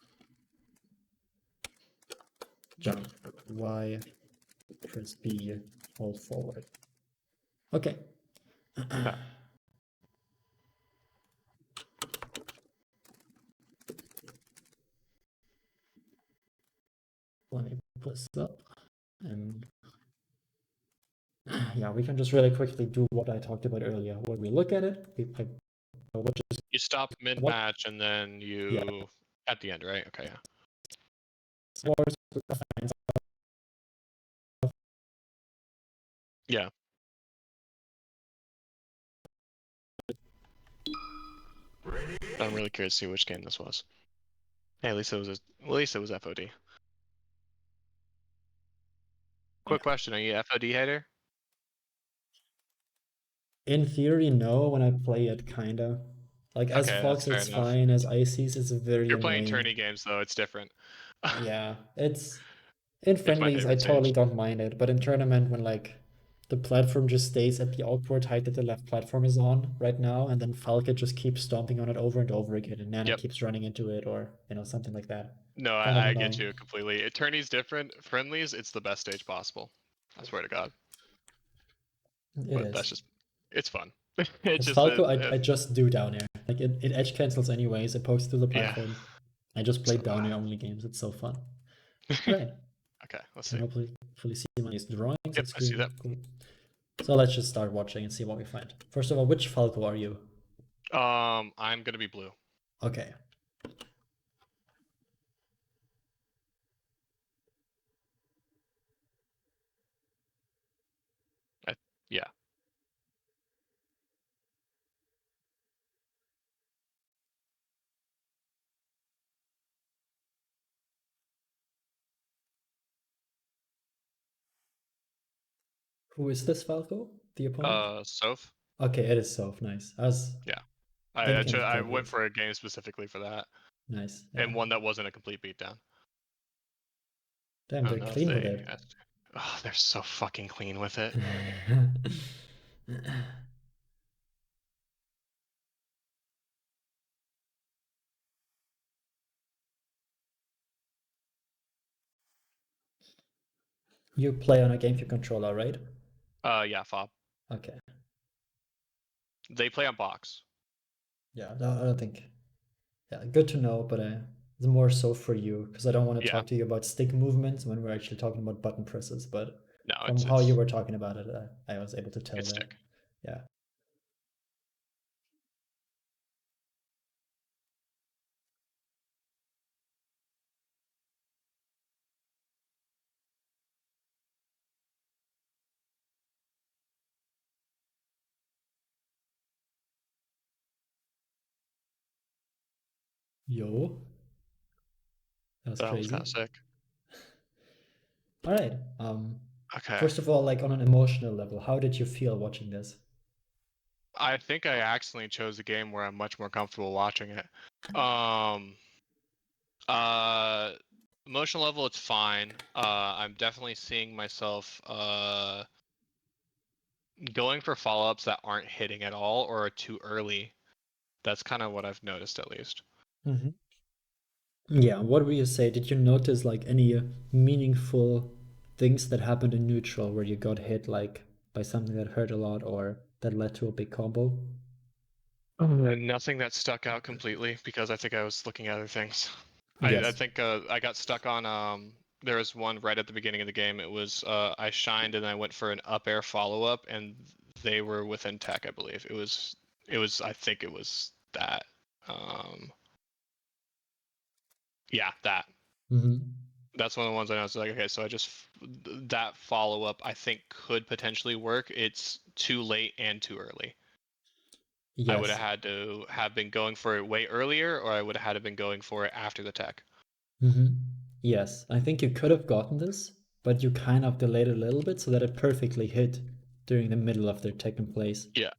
jump, Y, press B, hold forward. Okay. Okay. Let me pull this up. And yeah, we can just really quickly do what I talked about earlier. When we look at it, which is You stop what, mid-match and then yeah, you at the end, right? Okay, yeah. scores, Yeah. I'm really curious to see which game this was. Hey, at least it was FOD. yeah. Quick question, are you an FOD hater? In theory, no. When I play it, kinda. Like as Okay, that's Fox, fair it's enough. fine. As Ices, it's very You're playing annoying. tourney games though, it's different. Yeah, in It's my friendlies, I favorite totally stage. don't mind it, but in tournament, when like the platform just stays at the awkward height that the left platform is on right now, and then Falco just keeps stomping on it over and over again, and Nana Yep. keeps running into it, or something like that. No, Kind of I get annoying. you completely. Tourney's different. Friendlies, it's the best stage possible. I swear to God. It But that's is. just, it's fun. It's As just Falco, that, I just do down air. Like it edge cancels anyways. It pokes through the yeah. platform. I just play So, down air only games. It's so fun. All right. okay, let's Can see. hopefully see my drawings. Yep, That's I see cool. that. Cool. So let's just start watching and see what we find. First of all, which Falco are you? I'm gonna be blue. Okay. I, yeah. Who is this Falco? The opponent? Soph. Okay, it is Soph. Nice. I was Yeah. thinking it I could be. went for a game specifically for that, Nice. Yeah. and one that wasn't a complete beatdown. Damn, I they're don't know if clean with they. it. Oh, they're so fucking clean with it. You play on a GameCube controller, right? Yeah, fob. Okay. They play on box. Yeah, no, I don't think. Yeah, good to know, but it's more so for you because I don't want to Yeah. talk to you about stick movements when we're actually talking about button presses. But No, from how you were talking about it, I was able to tell it's that. stick. Yeah. Yo, that was That was kind crazy. of sick. All right. Okay. First of all, like on an emotional level, how did you feel watching this? I think I accidentally chose a game where I'm much more comfortable watching it. Um, uh, Emotional level, it's fine. I'm definitely seeing myself going for follow-ups that aren't hitting at all or are too early. That's kind of what I've noticed, at least. Mm-hmm. Yeah, what would you say? Did you notice like any meaningful things that happened in neutral where you got hit like by something that hurt a lot or that led to a big combo? Nothing that stuck out completely because I think I was looking at other things. I Yes. think I got stuck on there was one right at the beginning of the game. It was I shined and I went for an up air follow up and they were within tech, I believe. It was I think it was that. Um yeah, that. Mm-hmm. That's one of the ones I was like, okay, so that follow up I think could potentially work. It's too late and too early. I would have Yes. had to have been going for it way earlier, or I would have had to been going for it after the tech. Mm-hmm. Yes, I think you could have gotten this, but you kind of delayed it a little bit so that it perfectly hit during the middle of their tech in place. Yeah,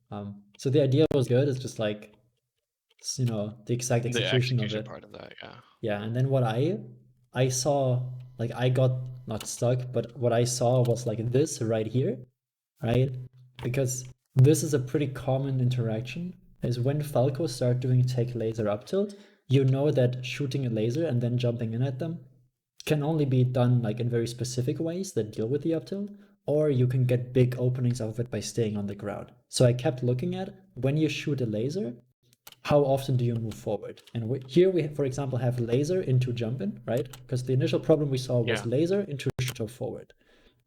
So the idea was good. It's just like, the exact the execution of execution it. part of that. Yeah, Yeah, and then what I saw, like I got not stuck, but what I saw was like this right here, right? Because this is a pretty common interaction. Is when Falco start doing take laser up tilt, you know that shooting a laser and then jumping in at them can only be done like in very specific ways that deal with the up tilt, or you can get big openings of it by staying on the ground. So I kept looking at when you shoot a laser, how often do you move forward? And here we, for example, have laser into jump in, right? Because the initial problem we saw was yeah, laser into short up forward.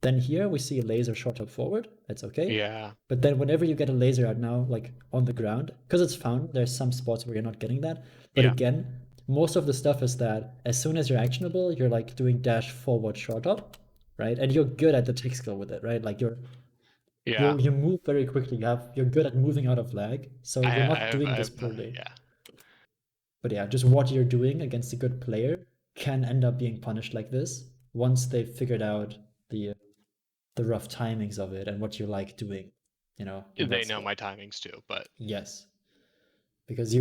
Then here we see a laser short up forward. That's okay. yeah, But then whenever you get a laser out now, like on the ground, because it's found, there's some spots where you're not getting that. But yeah, again, most of the stuff is that as soon as you're actionable, you're like doing dash forward short up, right? And you're good at the tick skill with it, right? Like yeah. you move very quickly. You're good at moving out of lag, so you're not doing this I've poorly. yeah, But yeah, just what you're doing against a good player can end up being punished like this once they've figured out the rough timings of it and what you like doing, on they that know spot. my timings too, but Yes, because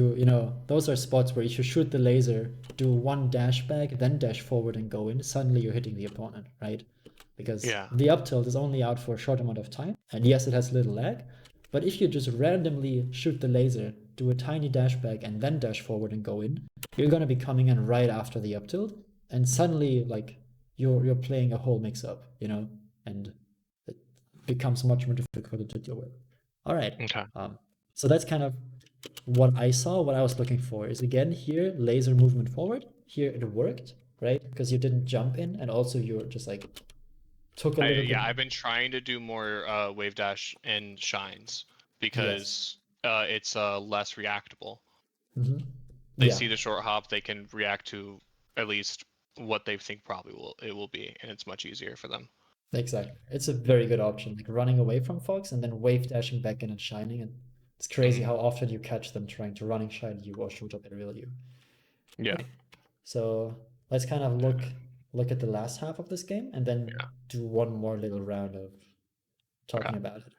those are spots where if you shoot the laser, do one dash back, then dash forward and go in, suddenly you're hitting the opponent, right? Because yeah, the up tilt is only out for a short amount of time, and yes, it has little lag, but if you just randomly shoot the laser, do a tiny dash back, and then dash forward and go in, you're gonna be coming in right after the up tilt, and suddenly like you're playing a whole mix up, and it becomes much more difficult to deal with. All right, okay, so that's kind of what I saw. What I was looking for is again here laser movement forward. Here it worked, right? Because you didn't jump in, and also you just like took a little bit. I've been trying to do more wave dash and shines Yes. because it's less reactable. Hmm. They Yeah, see the short hop, they can react to at least what they think probably will be, and it's much easier for them. exactly. It's a very good option, like running away from Fox and then wave dashing back in and shining. And it's crazy Hmm. how often you catch them trying to running shine you or shoot up aerial you. Yeah, Okay, so let's kind of look at the last half of this game and then yeah. do one more little round of Okay. talking about it.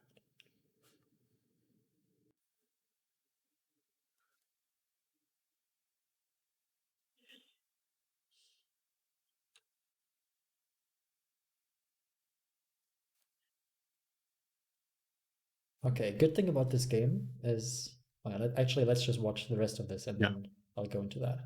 Okay, good thing about this game is, well, actually, let's just watch the rest of this and Yeah. then I'll go into that.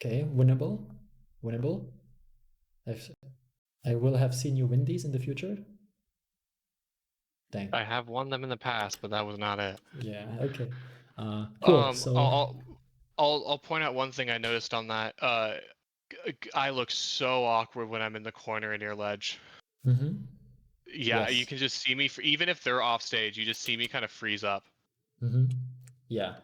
Okay, winnable, winnable. I've, I will have seen you win these in the future. Dang. I have won them in the past, but that was not it. Yeah, okay. Cool. So I'll point out one thing I noticed on that. I look so awkward when I'm in the corner near ledge. mhm, Yeah, you yes. can just see me, even if they're off stage, you just see me kind of freeze up. Yeah.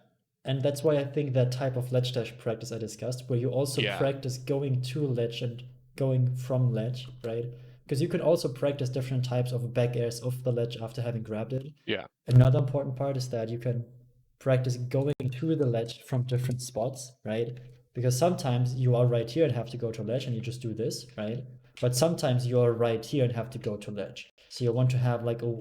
And that's why I think that type of ledge dash practice I discussed, where you also Yeah. practice going to ledge and going from ledge, right? Because you could also practice different types of back airs off the ledge after having grabbed it. Yeah. Another important part is that you can practice going to the ledge from different spots, right? Because sometimes you are right here and have to go to ledge and you just do this, right? But sometimes you are right here and have to go to ledge. So you want to have like a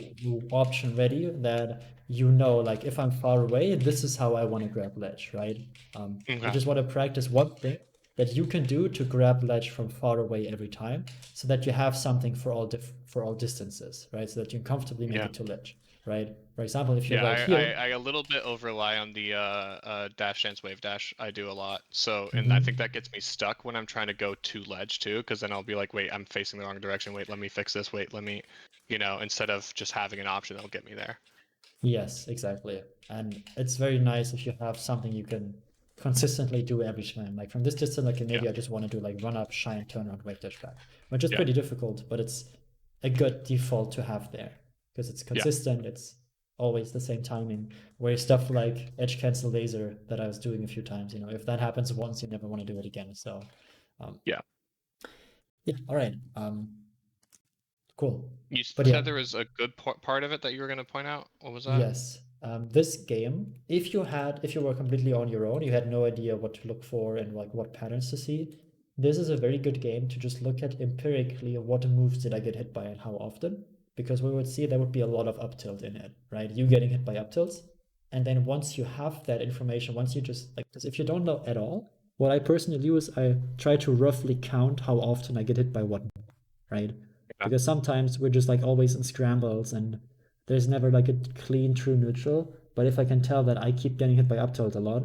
option ready that you know, like if I'm far away, this is how I want to grab ledge, right? You Okay. just want to practice one thing that you can do to grab ledge from far away every time, so that you have something for all distances, right? So that you can comfortably make Yeah. it to ledge, right? For example, if you're Yeah, right here, I a little bit over rely on the dash dance wave dash. I do a lot. So, and I think mhm, that gets me stuck when I'm trying to go to ledge too, because then I'll be like, wait, I'm facing the wrong direction. Wait, let me fix this. Wait, let me, instead of just having an option that'll get me there. yes, exactly. And it's very nice if you have something you can consistently do every time. Like from this distance, like Yeah. maybe I just want to do like run up, shine, turn around, wave dash back, which is Yeah. pretty difficult, but it's a good default to have there because it's Yeah. consistent. It's always the same timing. Where stuff like edge cancel laser that I was doing a few times, if that happens once, you never want to do it again. So, um, Yeah. yeah, all right, cool. You But yeah, said there was a good part of it that you were going to point out. What was that? yes. This game, if you were completely on your own, you had no idea what to look for and like what patterns to see, this is a very good game to just look at empirically what moves did I get hit by and how often. Because we would see there would be a lot of up tilt in it, right? You getting hit by up tilts. And then once you have that information, once you just like, because if you don't know at all, what I personally do is I try to roughly count how often I get hit by what, right? Yeah. Because sometimes we're just like always in scrambles and there's never like a clean true neutral. But if I can tell that I keep getting hit by up tilt a lot,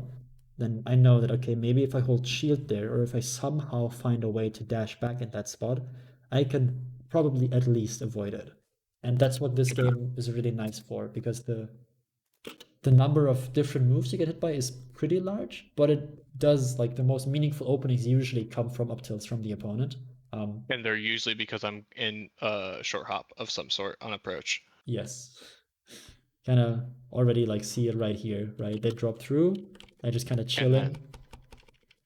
then I know that okay, maybe if I hold shield there or if I somehow find a way to dash back in that spot, I can probably at least avoid it. And that's what this Okay. game is really nice for, because the number of different moves you get hit by is pretty large, but it does like the most meaningful openings usually come from up tilts from the opponent. And they're usually because I'm in a short hop of some sort on approach. Yes. Kind of already like see it right here, right? They drop through, I just kind of And chill then in.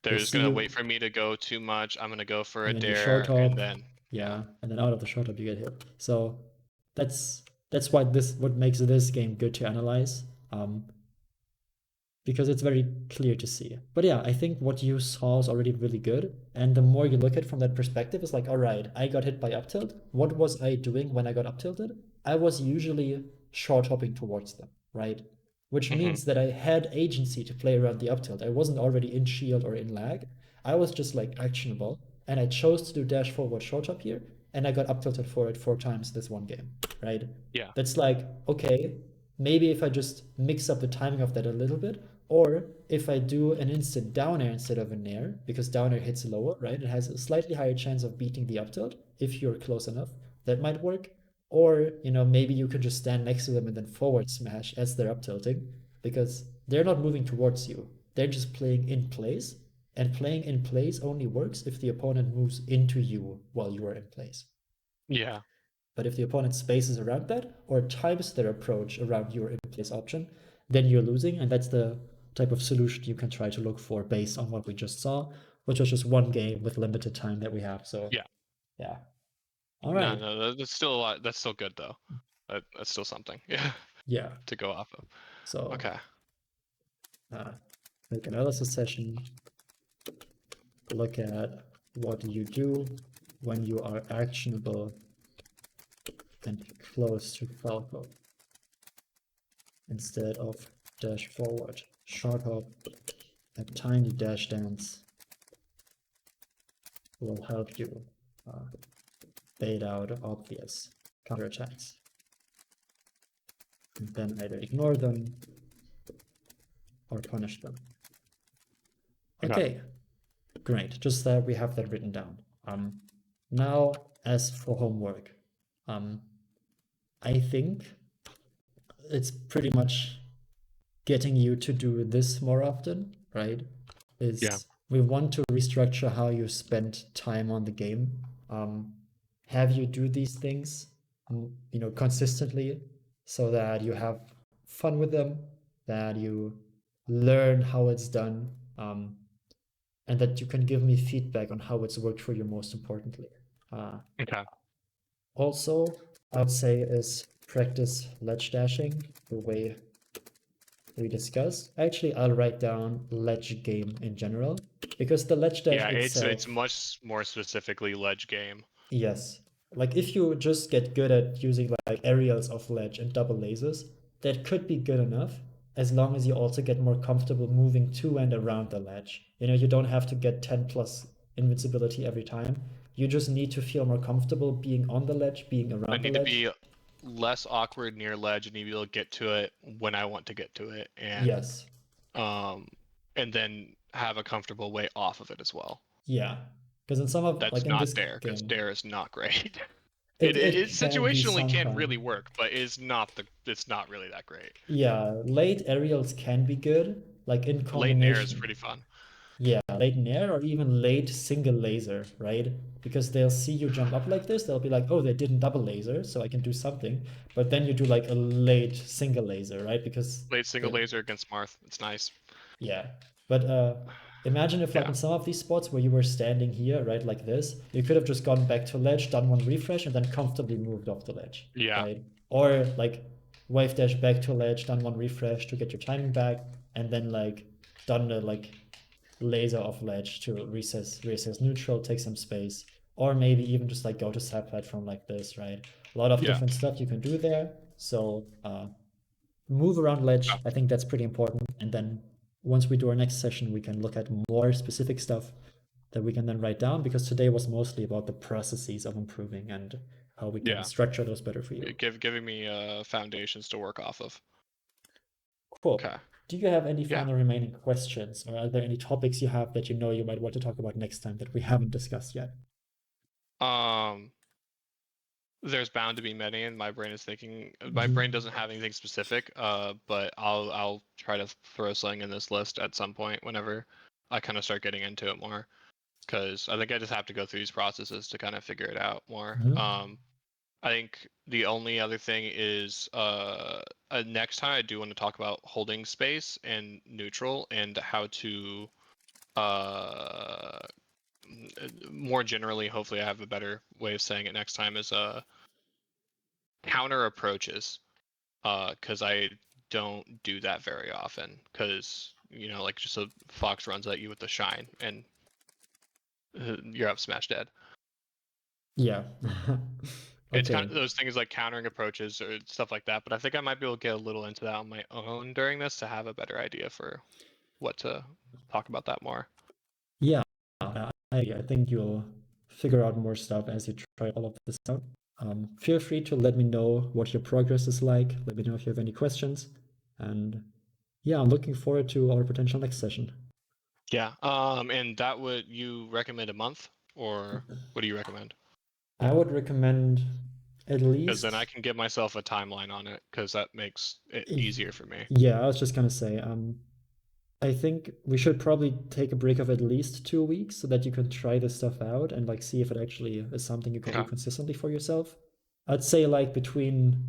they're They just see gonna you, wait for me to go too much. I'm gonna go for a and then you short dare, and hop, then yeah. yeah, and then out of the short hop you get hit. So that's that's why what makes this game good to analyze. Because it's very clear to see. But yeah, I think what you saw is already really good. And the more you look at it from that perspective, it's like, all right, I got hit by up tilt. What was I doing when I got up tilted? I was usually short hopping towards them, right? Which Hmm. means that I had agency to play around the up tilt. I wasn't already in shield or in lag. I was just like actionable. And I chose to do dash forward short hop here. And I got up tilted for it 4 times this one game, right? Yeah. That's like, okay, maybe if I just mix up the timing of that a little bit, or if I do an instant down air instead of a nair, because down air hits lower, right? It has a slightly higher chance of beating the up tilt if you're close enough. That might work. Or, maybe you can just stand next to them and then forward smash as they're up tilting, because they're not moving towards you. They're just playing in place. And playing in place only works if the opponent moves into you while you are in place. Yeah. But if the opponent spaces around that or times their approach around your in place option, then you're losing. And that's the type of solution you can try to look for based on what we just saw, which was just one game with limited time that we have. So, Yeah. yeah. All No, right. no, that's still a lot. That's still good though. That's still something. Yeah. Yeah. To go off of. So, Okay. make analysis session, look at what you do when you are actionable and close to Falco instead of dash forward, short hop, a tiny dash dance will help you bait out obvious counterattacks. And then either ignore them or punish them. Okay, great. Just that we have that written down. Now, as for homework, I think it's pretty much getting you to do this more often, right? Yeah. Is we want to restructure how you spend time on the game. Have you do these things, consistently, so that you have fun with them, that you learn how it's done, and that you can give me feedback on how it's worked for you. Most importantly, Okay. also I would say is practice ledge dashing the way we discussed. Actually, I'll write down ledge game in general because the ledge dash Yeah, it's itself, much more specifically ledge game. yes. Like if you just get good at using like aerials of ledge and double lasers, that could be good enough as long as you also get more comfortable moving to and around the ledge. You don't have to get 10 plus invincibility every time. You just need to feel more comfortable being on the ledge, being I around the need to ledge. be less awkward near ledge and be able to get to it when I want to get to it, Yes. and then have a comfortable way off of it as well. Yeah. Because in some of That's like in not this dare, because game, dare is not great. it It can be situationally can really sometimes. work, but it's not really that great. Yeah, late aerials can be good, like in Late in air is combination. pretty fun. Yeah, late in air or even late single laser, right? Because they'll see you jump up like this, they'll be like, oh, they didn't double laser, so I can do something. But then you do like a late single laser, right? Because Late single the laser against Marth, it's nice. yeah. But imagine if like Yeah, in some of these spots where you were standing here, right, like this, you could have just gone back to ledge, done one refresh, and then comfortably moved off the ledge, yeah, right? Or like wave dash back to ledge, done one refresh to get your timing back, and then like done the like laser off ledge to recess neutral, take some space, or maybe even just like go to side platform like this, right? A lot of yeah. different stuff you can do there. So move around ledge. I think that's pretty important. And then once we do our next session, we can look at more specific stuff that we can then write down because today was mostly about the processes of improving and how we can Yeah. structure those better for you. Giving me foundations to work off of. Cool. Okay. Do you have any Yeah. final remaining questions, or are there any topics you have that you might want to talk about next time that we haven't discussed yet? Um, there's bound to be many, and my brain is thinking. My brain doesn't have anything specific. But I'll try to throw something in this list at some point whenever I kind of start getting into it more, because I think I just have to go through these processes to kind of figure it out more. Mhm. I think the only other thing is next time I do want to talk about holding space and neutral and how to uh more generally, hopefully I have a better way of saying it next time, is counter approaches, because I don't do that very often, because like just a fox runs at you with the shine and you're up smash dead. Yeah. It's kind Okay. of those things like countering approaches or stuff like that, but I think I might be able to get a little into that on my own during this to have a better idea for what to talk about that more. Yeah. I think you'll figure out more stuff as you try all of this out. Feel free to let me know what your progress is like. Let me know if you have any questions. And yeah, I'm looking forward to our potential next session. Yeah. And that would you recommend a month, or what do you recommend? I would recommend at Because then I least, can give myself a timeline on it, because that makes it easier for me. yeah, I was just gonna say, I think we should probably take a break of at least 2 weeks so that you can try this stuff out and like see if it actually is something you can do Okay. consistently for yourself. I'd say like between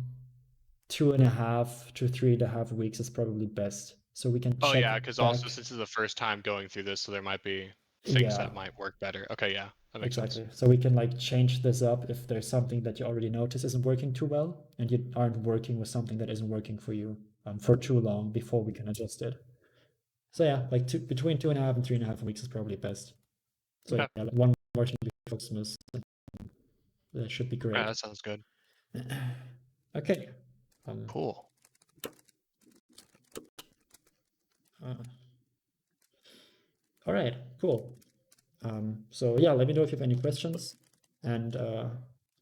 2.5 to 3.5 weeks is probably best. So we can Oh check yeah, because also back. since it's the first time going through this, so there might be things Yeah, that might work better. Okay, yeah, that makes sense. exactly. So we can like change this up if there's something that you already notice isn't working too well and you aren't working with something that isn't working for you for too long before we can adjust it. So yeah, like between 2.5 and 3.5 weeks is probably best. So Okay. yeah, like one more thing before Christmas, that should be Yeah, great. that sounds good. Okay. Um, Cool. uh, all right, cool. So yeah, let me know if you have any questions. And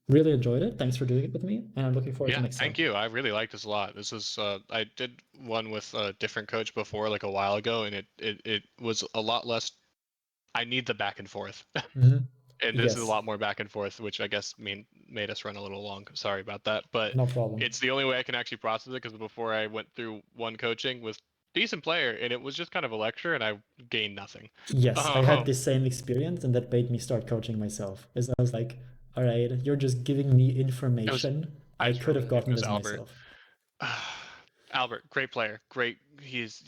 really enjoyed it. Thanks for doing it with me. And I'm looking forward to Yeah, next time. thank you. I really like this a lot. This is I did one with a different coach before, like a while ago, and it was a lot less. I need the back and forth, Mhm. and this is a Yes, lot more back and forth, which I guess made us run a little long. Sorry about that, but no problem. it's the only way I can actually process it, because before I went through one coaching with decent player, and it was just kind of a lecture, and I gained nothing. Yes, I had Um, the same experience, and that made me start coaching myself. As I was like, all right, you're just giving me it was information. I I just could have remember his name gotten was this Albert. myself. Albert, great player, great. His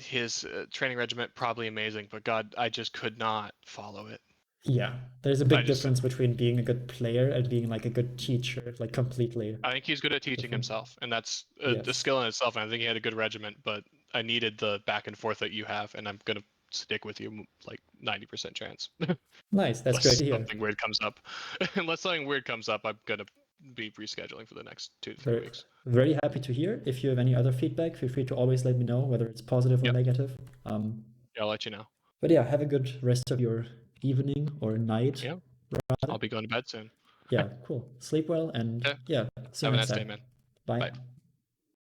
training regiment probably amazing, but God, I just could not follow it. Yeah, there's a I big just difference between being a good player and being like a good teacher, like completely I think he's good at teaching different. himself, and that's a Yes. skill in itself. And I think he had a good regiment, but I needed the back and forth that you have, and I'm gonna stick with you like 90% chance. Nice, that's great Unless to hear. something weird comes up. Unless something weird comes up, I'm gonna be rescheduling for the next 2 to 3 Very, weeks. very happy to hear. If you have any other feedback, feel free to always let me know, whether it's positive or Yep. negative. Yeah, I'll let you know. But yeah, have a good rest of your evening or night, Yeah, rather. I'll be going to bed soon. Yeah, cool. Sleep well, and Yeah. yeah, see you Have a next nice day, time. man. Bye. Bye.